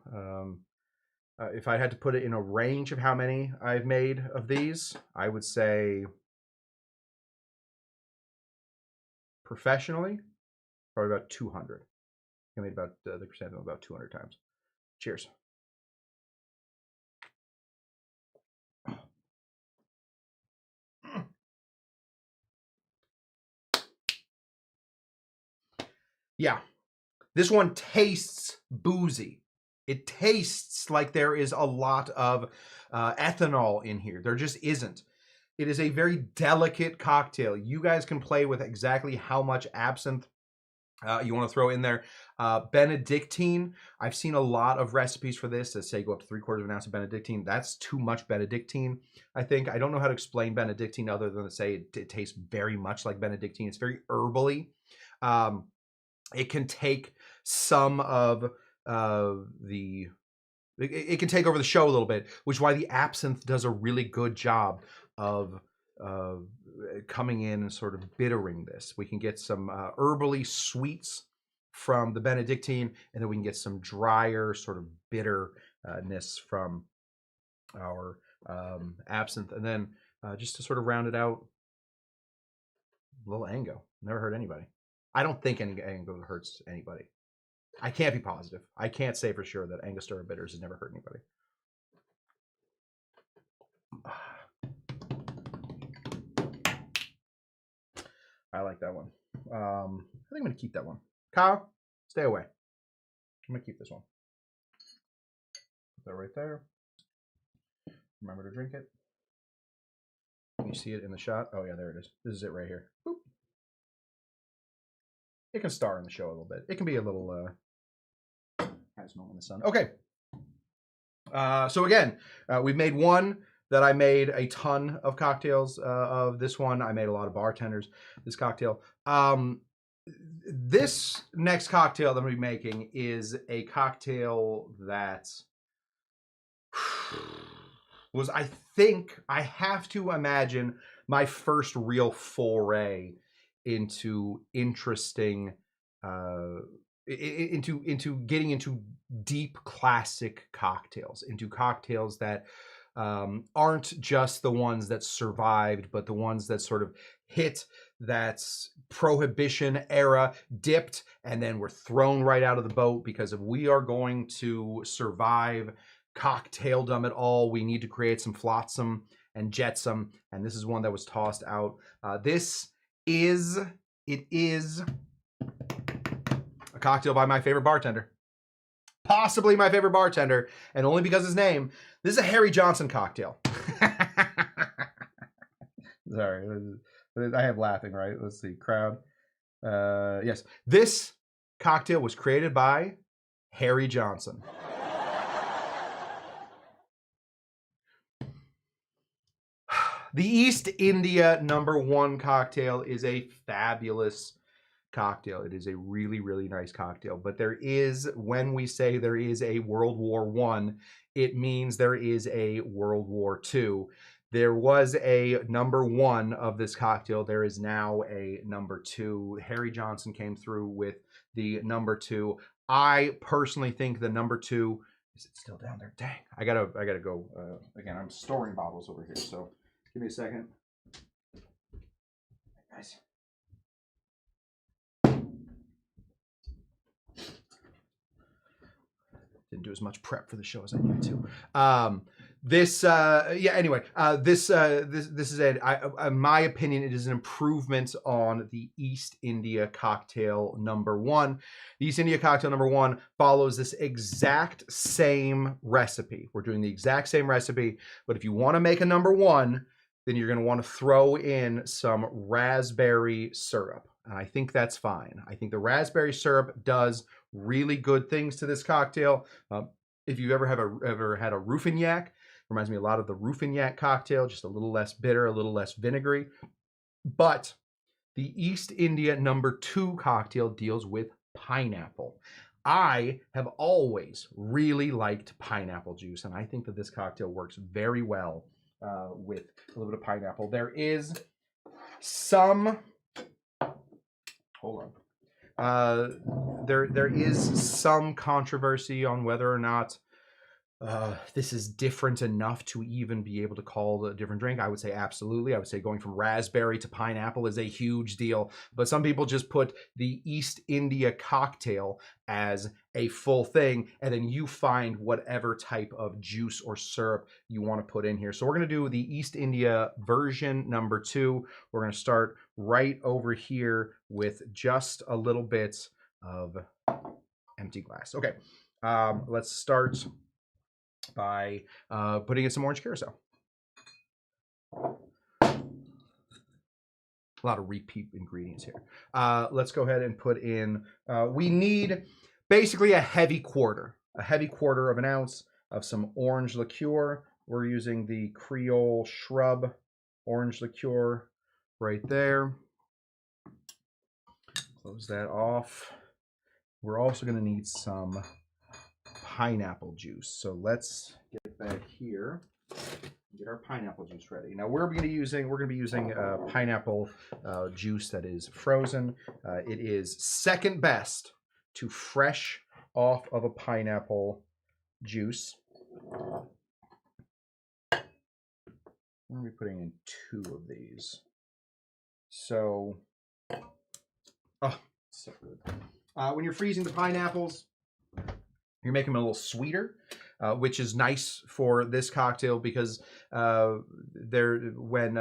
If I had to put it in a range of how many I've made of these, I would say professionally, probably about 200. I made about the chrysanthemum about 200 times. Cheers. Yeah, this one tastes boozy. It tastes like there is a lot of ethanol in here. There just isn't. It is a very delicate cocktail. You guys can play with exactly how much absinthe you want to throw in there. Benedictine. I've seen a lot of recipes for this that say go up to 3/4 of an ounce of Benedictine. That's too much Benedictine, I think. I don't know how to explain Benedictine other than to say it tastes very much like Benedictine. It's very herbally. It can take some of it can take over the show a little bit, which is why the absinthe does a really good job of coming in and sort of bittering this. We can get some herbally sweets from the Benedictine, and then we can get some drier sort of bitterness from our absinthe. And then just to sort of round it out, a little Ango. Never hurt anybody. I don't think Angostura hurts anybody. I can't be positive. I can't say for sure that Angostura bitters has never hurt anybody. I like that one. I think I'm going to keep that one. Kyle, stay away. I'm going to keep this one. Put that right there. Remember to drink it. Can you see it in the shot? Oh, yeah, there it is. This is it right here. Boop. It can star in the show a little bit. It can be a little has no in the sun. Okay. So again, we've made one that I made a ton of cocktails of. This one I made a lot of bartenders. This cocktail. This next cocktail that I'm going to be making is a cocktail that was, I think, I have to imagine, my first real foray into interesting, into getting into deep classic cocktails, into cocktails that aren't just the ones that survived, but the ones that sort of hit that prohibition era, dipped, and then were thrown right out of the boat, because if we are going to survive cocktailedom at all, we need to create some flotsam and jetsam, and this is one that was tossed out. It is a cocktail by my favorite bartender. Possibly my favorite bartender, and only because of his name. This is a Harry Johnson cocktail. Sorry, I have laughing, right? Let's see, crowd. Yes, this cocktail was created by Harry Johnson. The East India #1 cocktail is a fabulous cocktail. It is a really, really nice cocktail. But there is, when we say there is a World War I, it means there is a World War II. There was a #1 of this cocktail. There is now a #2. Harry Johnson came through with the #2. I personally think the #2, is it still down there? Dang, I gotta go. Again, I'm storing bottles over here, so give me a second. Guys. Didn't do as much prep for the show as I needed to. This is in my opinion, it is an improvement on the East India cocktail #1. The East India cocktail #1 follows this exact same recipe. We're doing the exact same recipe, but if you want to make a #1, then you're going to want to throw in some raspberry syrup. And I think that's fine. I think the raspberry syrup does really good things to this cocktail. If you've ever had a Ruffignac, reminds me a lot of the Ruffignac cocktail, just a little less bitter, a little less vinegary. But the East India #2 cocktail deals with pineapple. I have always really liked pineapple juice, and I think that this cocktail works very well with a little bit of pineapple. There is some, hold on. There is some controversy on whether or not this is different enough to even be able to call a different drink. I would say absolutely. I would say going from raspberry to pineapple is a huge deal. But some people just put the East India cocktail as a full thing, and then you find whatever type of juice or syrup you want to put in here. So we're going to do the East India version #2. We're going to start right over here with just a little bit of empty glass. Okay, let's start by putting in some orange curacao. A lot of repeat ingredients here. Let's go ahead and put in, we need basically a heavy quarter of an ounce of some orange liqueur. We're using the Creole Shrub orange liqueur right there. Close that off. We're also going to need some pineapple juice. So let's get back here and get our pineapple juice ready. Now we're going to be using pineapple juice that is frozen. It is second best to fresh off of a pineapple juice. I'm going to be putting in 2 of these. So Oh, so good. When you're freezing the pineapples, you're making them a little sweeter, which is nice for this cocktail because when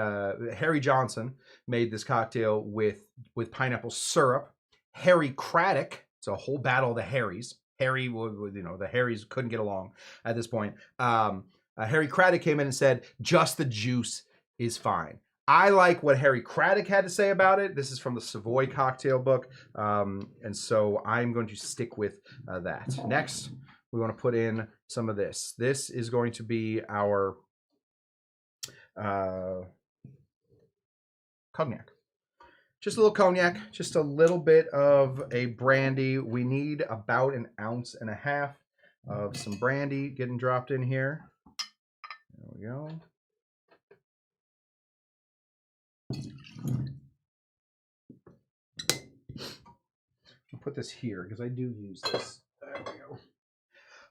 Harry Johnson made this cocktail with pineapple syrup, Harry Craddock, it's a whole battle of the Harrys. Harry, the Harrys couldn't get along at this point. Harry Craddock came in and said, just the juice is fine. I like what Harry Craddock had to say about it. This is from the Savoy cocktail book. And so I'm going to stick with that. Next, we want to put in some of this. This is going to be our cognac. Just a little cognac, just a little bit of a brandy. We need about 1.5 ounces of some brandy getting dropped in here. There we go. I'll put this here because I do use this. There we go.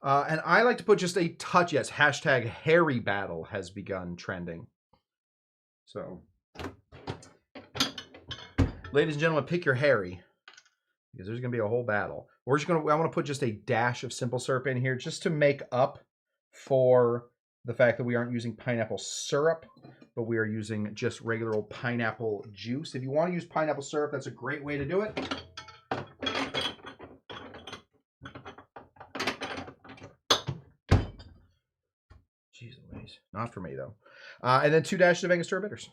And I like to put just a touch. Yes, hashtag Harry Battle has begun trending. So, ladies and gentlemen, pick your Harry because there's going to be a whole battle. We're just going to. I want to put just a dash of simple syrup in here just to make up for the fact that we aren't using pineapple syrup, but we are using just regular old pineapple juice. If you want to use pineapple syrup, that's a great way to do it. Jeez Louise. Not for me, though. And then 2 dashes of Angostura bitters.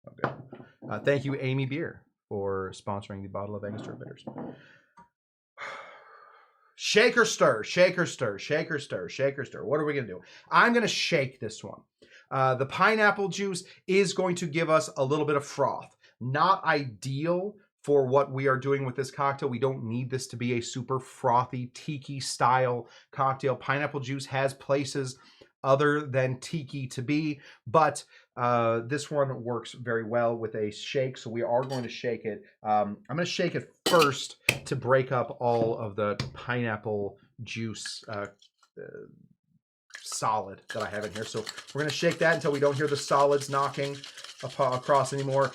Okay. Thank you, Amy Beer, for sponsoring the bottle of Angostura bitters. Shake or stir, shake or stir, shake or stir, shake or stir. What are we going to do? I'm going to shake this one. The pineapple juice is going to give us a little bit of froth. Not ideal for what we are doing with this cocktail. We don't need this to be a super frothy tiki style cocktail. Pineapple juice has places other than tiki to be, but this one works very well with a shake, so we are going to shake it. I'm going to shake it first to break up all of the pineapple juice solid that I have in here. So we're going to shake that until we don't hear the solids knocking across anymore.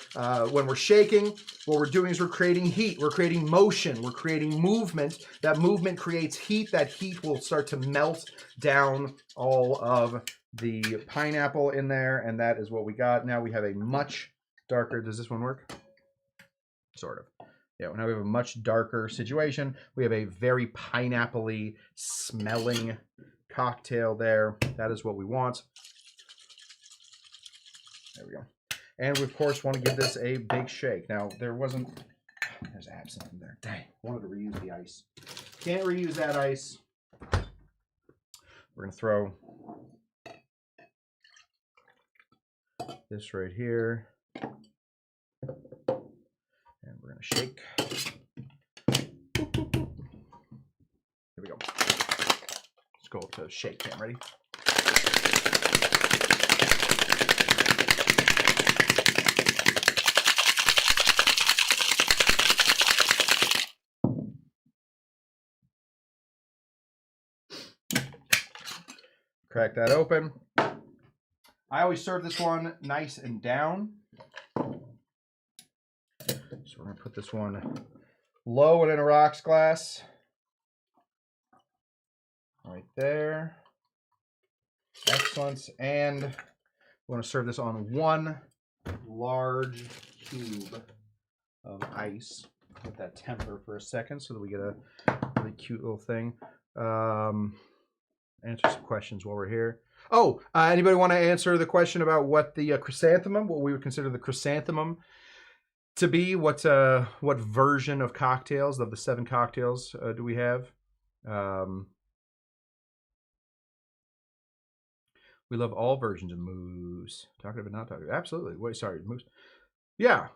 When we're shaking, what we're doing is we're creating heat, we're creating motion, we're creating movement. That movement creates heat. That heat will start to melt down all of the pineapple in there, and that is what we got. Now we have a much darker, does this one work? Sort of. Yeah, now we have a much darker situation. We have a very pineapple-y smelling cocktail there. That is what we want. There we go. And we, of course, want to give this a big shake. Now, there's absinthe in there. Dang, I wanted to reuse the ice. Can't reuse that ice. We're going to throw this right here. And we're going to shake. Here we go. Let's go to shake cam. Ready? Crack that open. I always serve this one nice and down. So we're going to put this one low and in a rocks glass. Right there. Excellent. And we're going to serve this on 1 large cube of ice. Let that temper for a second so that we get a really cute little thing. Answer some questions while we're here. Oh, anybody want to answer the question about what the chrysanthemum, what we would consider the chrysanthemum to be? What version of cocktails, of the 7 cocktails, do we have? We love all versions of Moose. Talking about not talking. Absolutely. Wait, sorry, Moose. Yeah.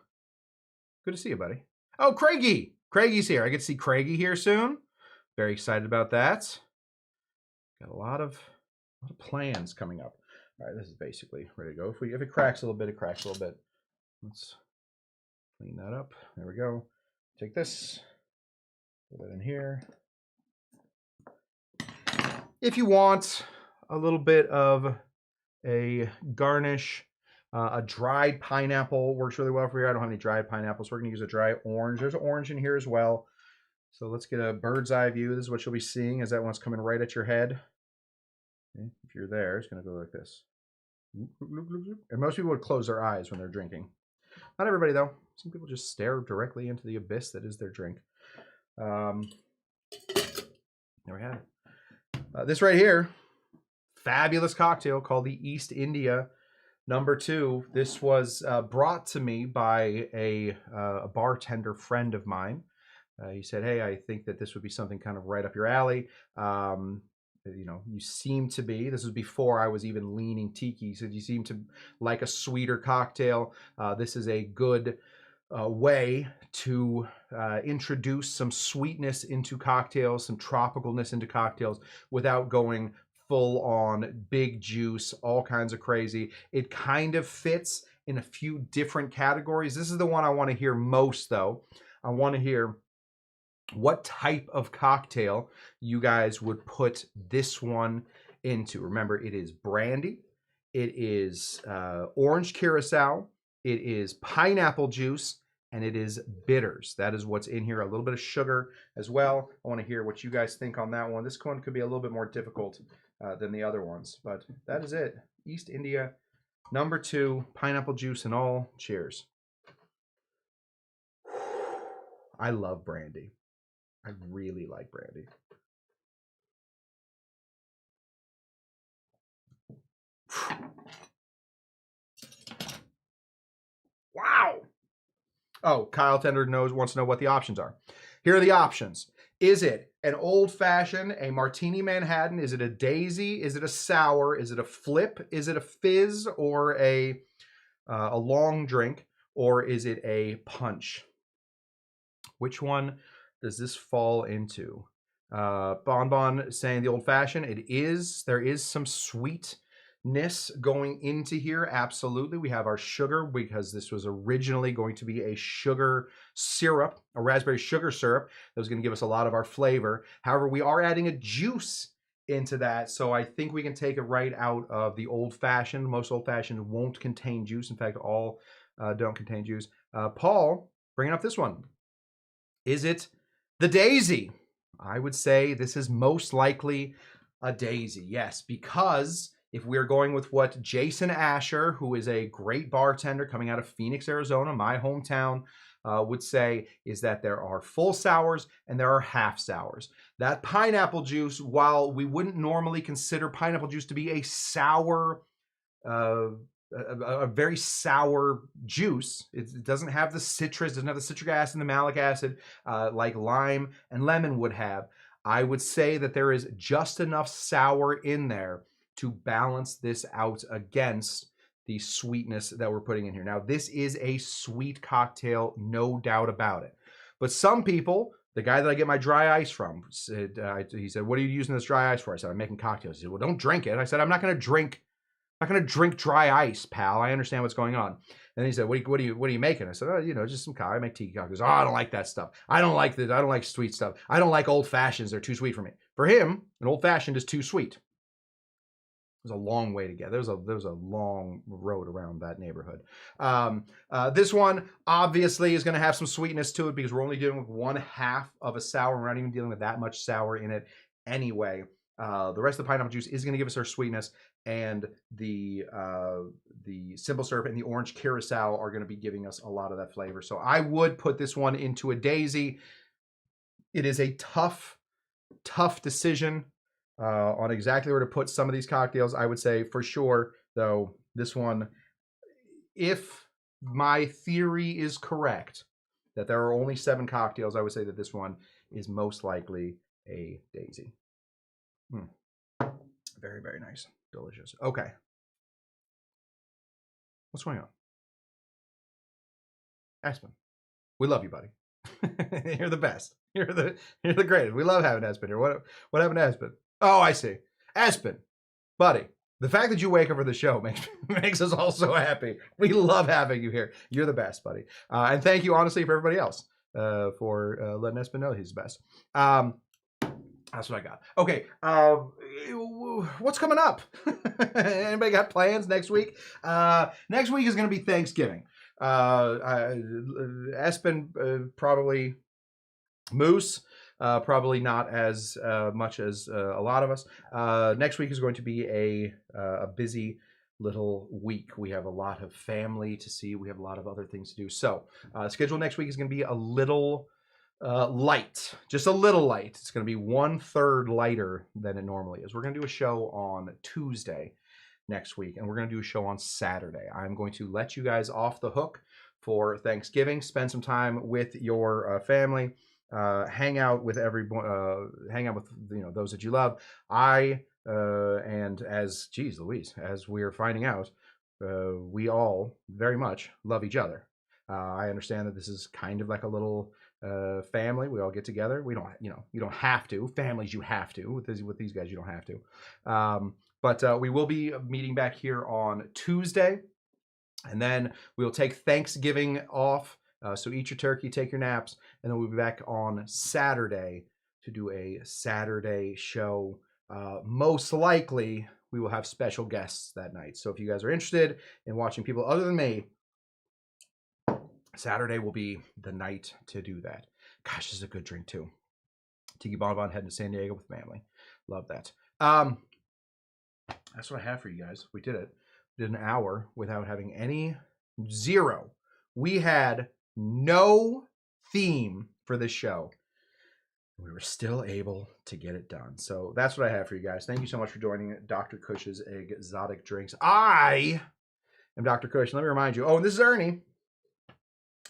Good to see you, buddy. Oh, Craigie. Craigie's here. I get to see Craigie here soon. Very excited about that. Got a lot of plans coming up. All right, this is basically ready to go. If it cracks a little bit, it cracks a little bit. Let's clean that up. There we go. Take this, put that in here. If you want a little bit of a garnish A dried pineapple works really well for here. I don't have any dried pineapples, so we're going to use a dry orange. There's an orange in here as well. So let's get a bird's eye view. This is what you'll be seeing as that one's coming right at your head. Okay, if you're there, it's going to go like this. And most people would close their eyes when they're drinking. Not everybody, though. Some people just stare directly into the abyss that is their drink. There we have it. This right here, fabulous cocktail called the East India No. 2. This was brought to me by a bartender friend of mine. He said, hey, I think that this would be something kind of right up your alley. You know, you seem to be, this was before I was even leaning tiki, so you seem to like a sweeter cocktail. This is a good way to introduce some sweetness into cocktails, some tropicalness into cocktails without going full on big juice, all kinds of crazy. It kind of fits in a few different categories. This is the one I want to hear most, though. I want to hear what type of cocktail you guys would put this one into. Remember, it is brandy, it is orange curacao, it is pineapple juice, and it is bitters. That is what's in here. A little bit of sugar as well. I want to hear what you guys think on that one. This one could be a little bit more difficult than the other ones, but that is it. East India No. 2, pineapple juice and all. Cheers. I love brandy. I really like brandy. Wow. Oh, Kyle Tender wants to know what the options are. Here are the options. Is it an old fashioned, a martini Manhattan? Is it a daisy? Is it a sour? Is it a flip? Is it a fizz or a long drink? Or is it a punch? Which one does this fall into? Bonbon saying the old fashioned. It is. There is some sweetness going into here. Absolutely. We have our sugar because this was originally going to be a sugar syrup, a raspberry sugar syrup that was going to give us a lot of our flavor. However, we are adding a juice into that, so I think we can take it right out of the old fashioned. Most old fashioned won't contain juice. In fact, all don't contain juice. Paul, bringing up this one. Is it the daisy? I would say this is most likely a daisy, yes, because if we're going with what Jason Asher, who is a great bartender coming out of Phoenix, Arizona, my hometown, would say, is that there are full sours and there are half sours. That pineapple juice, while we wouldn't normally consider pineapple juice to be a sour, a very sour juice. It doesn't have the citrus, doesn't have the citric acid and the malic acid like lime and lemon would have. I would say that there is just enough sour in there to balance this out against the sweetness that we're putting in here. Now, this is a sweet cocktail, no doubt about it. But some people, the guy that I get my dry ice from, he said, what are you using this dry ice for? I said, I'm making cocktails. He said, well, don't drink it. I said, I'm not going to drink dry ice, pal. I understand what's going on. And he said, what are you making? I said, oh, you know, just some coffee. I make tea cocktails. Oh, I don't like that stuff. I don't like that. I don't like sweet stuff. I don't like old fashions. They're too sweet for me. For him, an old fashioned is too sweet. There's a long way to get. There's a long road around that neighborhood. This one obviously is going to have some sweetness to it because we're only dealing with 1/2 of a sour. We're not even dealing with that much sour in it anyway. The rest of the pineapple juice is going to give us our sweetness, and the simple syrup and the orange curacao are going to be giving us a lot of that flavor. So I would put this one into a daisy. It is a tough decision on exactly where to put some of these cocktails. I would say for sure, though, this one, if my theory is correct, that there are only 7 cocktails, I would say that this one is most likely a daisy. Very, very nice. Delicious. Okay. What's going on? Aspen, we love you, buddy. You're the best. You're the greatest. We love having Aspen here. What happened to Aspen? Oh, I see. Aspen, buddy, the fact that you wake up for the show makes us all so happy. We love having you here. You're the best, buddy. And thank you, honestly, for everybody else for letting Aspen know he's the best. That's what I got. Okay, what's coming up? Anybody got plans next week? Next week is going to be Thanksgiving. Espen probably, Moose probably not as much as a lot of us. Next week is going to be a busy little week. We have a lot of family to see. We have a lot of other things to do. So schedule next week is going to be a little light, just a little light. It's going to be 1/3 lighter than it normally is. We're going to do a show on Tuesday next week, and we're going to do a show on Saturday. I'm going to let you guys off the hook for Thanksgiving. Spend some time with your family. Hang out with hang out with those that you love. And as geez Louise, as we're finding out, we all very much love each other. I understand that this is kind of like a little family. We all get together. We don't, you don't have to. Families, you have to. With these guys, you don't have to. But we will be meeting back here on Tuesday, and then we'll take Thanksgiving off. So eat your turkey, take your naps, and then we'll be back on Saturday to do a Saturday show. Most likely, we will have special guests that night. So if you guys are interested in watching people other than me, Saturday will be the night to do that. Gosh, this is a good drink too. Tiki Bonbon heading to San Diego with family. Love that. That's what I have for you guys. We did it. We did an hour without having zero. We had no theme for this show. We were still able to get it done. So that's what I have for you guys. Thank you so much for joining Dr. Cush's Exotic Drinks. I am Dr. Cush. Let me remind you. Oh, and this is Ernie.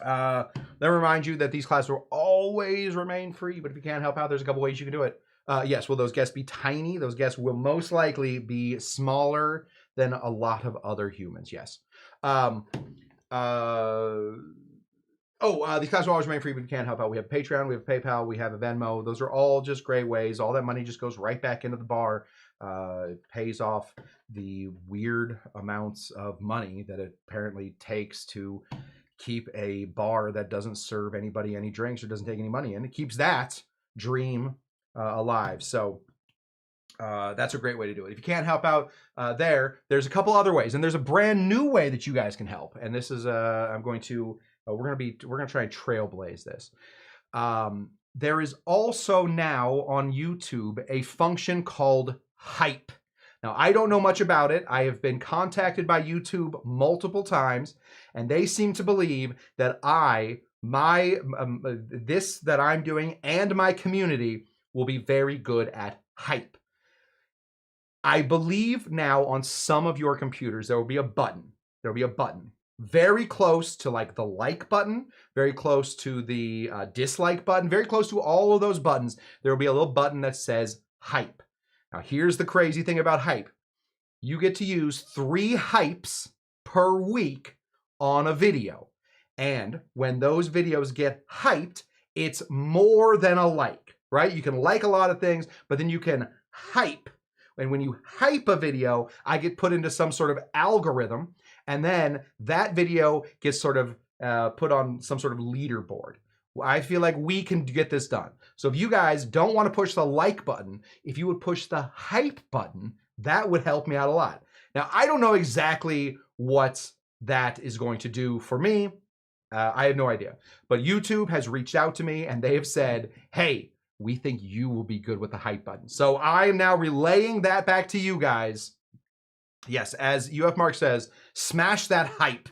Let me remind you that these classes will always remain free, but if you can't help out, there's a couple ways you can do it. Yes, will those guests be tiny? Those guests will most likely be smaller than a lot of other humans, yes. These classes will always remain free, but if you can't help out, we have Patreon, we have PayPal, we have a Venmo. Those are all just great ways. All that money just goes right back into the bar. It pays off the weird amounts of money that it apparently takes to keep a bar that doesn't serve anybody any drinks or doesn't take any money in. It keeps that dream alive. So that's a great way to do it. If you can't help out there's a couple other ways, and there's a brand new way that you guys can help. And this is we're going to try and trailblaze this. There is also now on YouTube a function called Hype. Now, I don't know much about it. I have been contacted by YouTube multiple times, and they seem to believe that this that I'm doing and my community will be very good at hype. I believe now on some of your computers, there will be a button. There will be a button very close to like the like button, very close to the dislike button, very close to all of those buttons. There will be a little button that says hype. Now, here's the crazy thing about hype. You get to use 3 hypes per week on a video. And when those videos get hyped, it's more than a like, right? You can like a lot of things, but then you can hype. And when you hype a video, I get put into some sort of algorithm, and then that video gets sort of put on some sort of leaderboard. I feel like we can get this done. So if you guys don't want to push the like button, if you would push the hype button, that would help me out a lot. Now, I don't know exactly what that is going to do for me. I have no idea. But YouTube has reached out to me, and they have said, hey, we think you will be good with the hype button. So I am now relaying that back to you guys. Yes, as UF Mark says, smash that hype.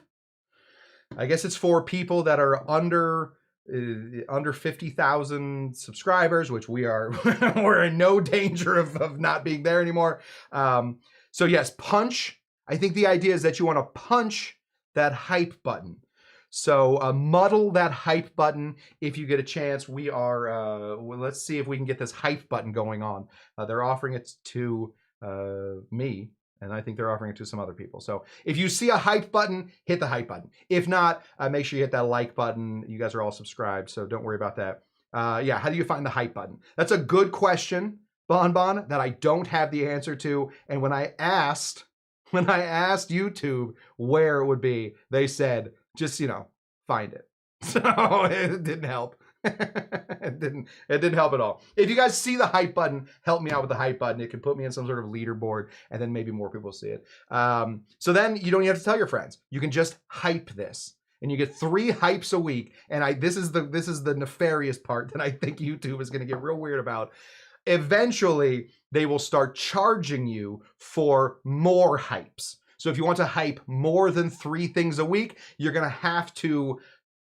I guess it's for people that are under 50,000 subscribers, which we are. We're in no danger of not being there anymore. So yes, punch. I think the idea is that you want to punch that hype button. So muddle that hype button if you get a chance. We are, let's see if we can get this hype button going on. They're offering it to me, and I think they're offering it to some other people. So if you see a hype button, hit the hype button. If not, make sure you hit that like button. You guys are all subscribed, so don't worry about that. Yeah, how do you find the hype button? That's a good question, Bonbon, that I don't have the answer to. And when I asked YouTube where it would be, they said, just, find it. So it didn't help. It didn't help at all. If you guys see the hype button, help me out with the hype button. It can put me in some sort of leaderboard, and then maybe more people see it. So then you don't even have to tell your friends. You can just hype this, and you get 3 hypes a week. And this is the nefarious part that I think YouTube is going to get real weird about. Eventually, they will start charging you for more hypes. So if you want to hype more than 3 things a week, you're going to have to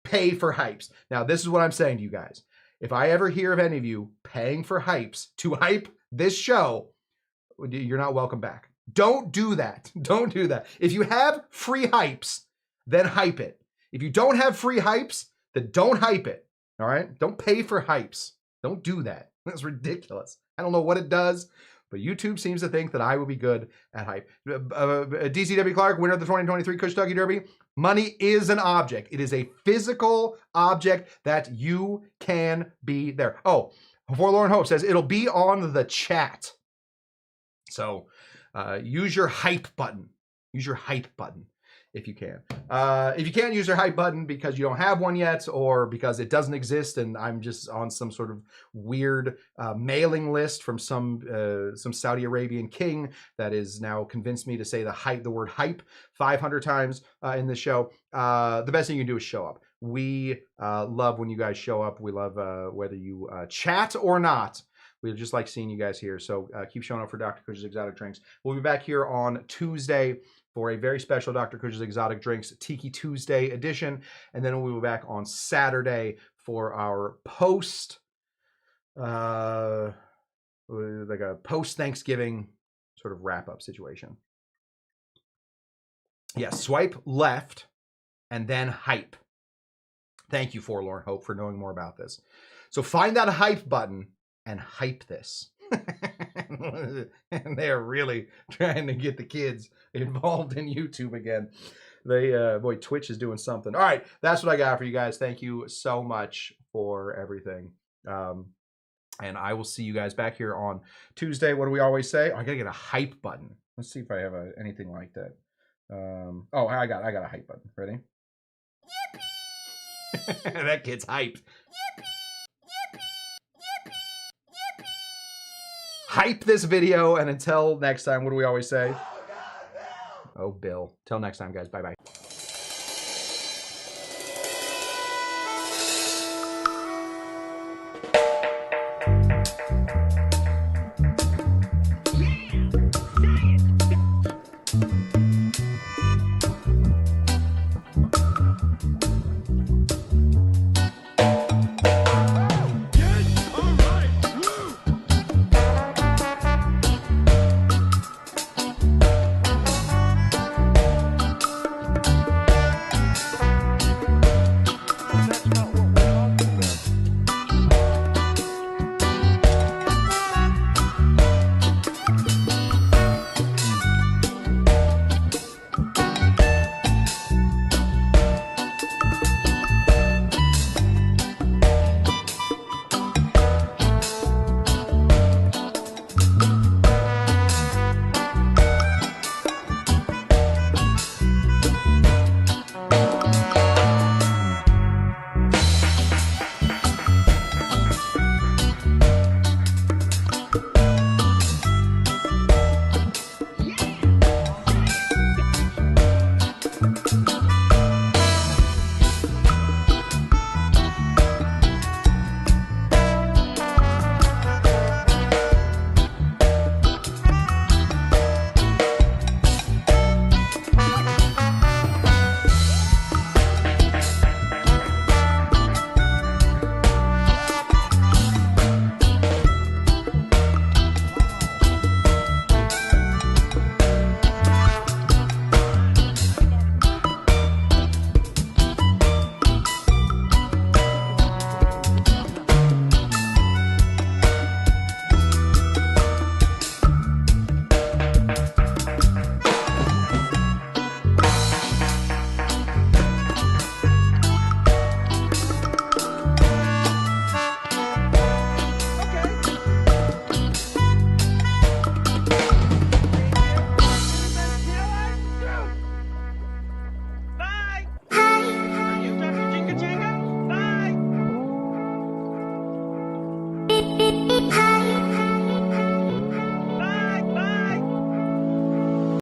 pay for hypes. Now, this is what I'm saying to you guys. If I ever hear of any of you paying for hypes to hype this show, you're not welcome back. Don't do that. Don't do that. If you have free hypes, then hype it. If you don't have free hypes, then don't hype it. All right? Don't pay for hypes. Don't do that. That's ridiculous. I don't know what it does, but YouTube seems to think that I will be good at hype. DCW Clark, winner of the 2023 Cush Derby. Money is an object. It is a physical object that you can be there. Oh, Forlorn Hope says it'll be on the chat. So use your hype button. Use your hype button if you can. If you can't use your hype button because you don't have one yet, or because it doesn't exist and I'm just on some sort of weird mailing list from some Saudi Arabian king that is now convinced me to say the word hype 500 times in this show, the best thing you can do is show up. We love when you guys show up. We love whether you chat or not. We just like seeing you guys here. So keep showing up for Dr. Cush's Exotic Drinks. We'll be back here on Tuesday for a very special Dr. Cush's Exotic Drinks Tiki Tuesday edition. And then we'll be back on Saturday for our like a post-Thanksgiving sort of wrap-up situation. Yeah, swipe left and then hype. Thank you, Forlorn Hope, for knowing more about this. So find that hype button and hype this. And they are really trying to get the kids involved in YouTube again. Boy, Twitch is doing something. All right, that's what I got for you guys. Thank you so much for everything. And I will see you guys back here on Tuesday. What do we always say? Oh, I gotta get a hype button. Let's see if I have anything like that. Oh, I got a hype button. Ready? Yippee! That kid's hyped. Hype this video, and until next time, what do we always say? Oh, God, no. Oh, Bill. Till next time, guys. Bye-bye.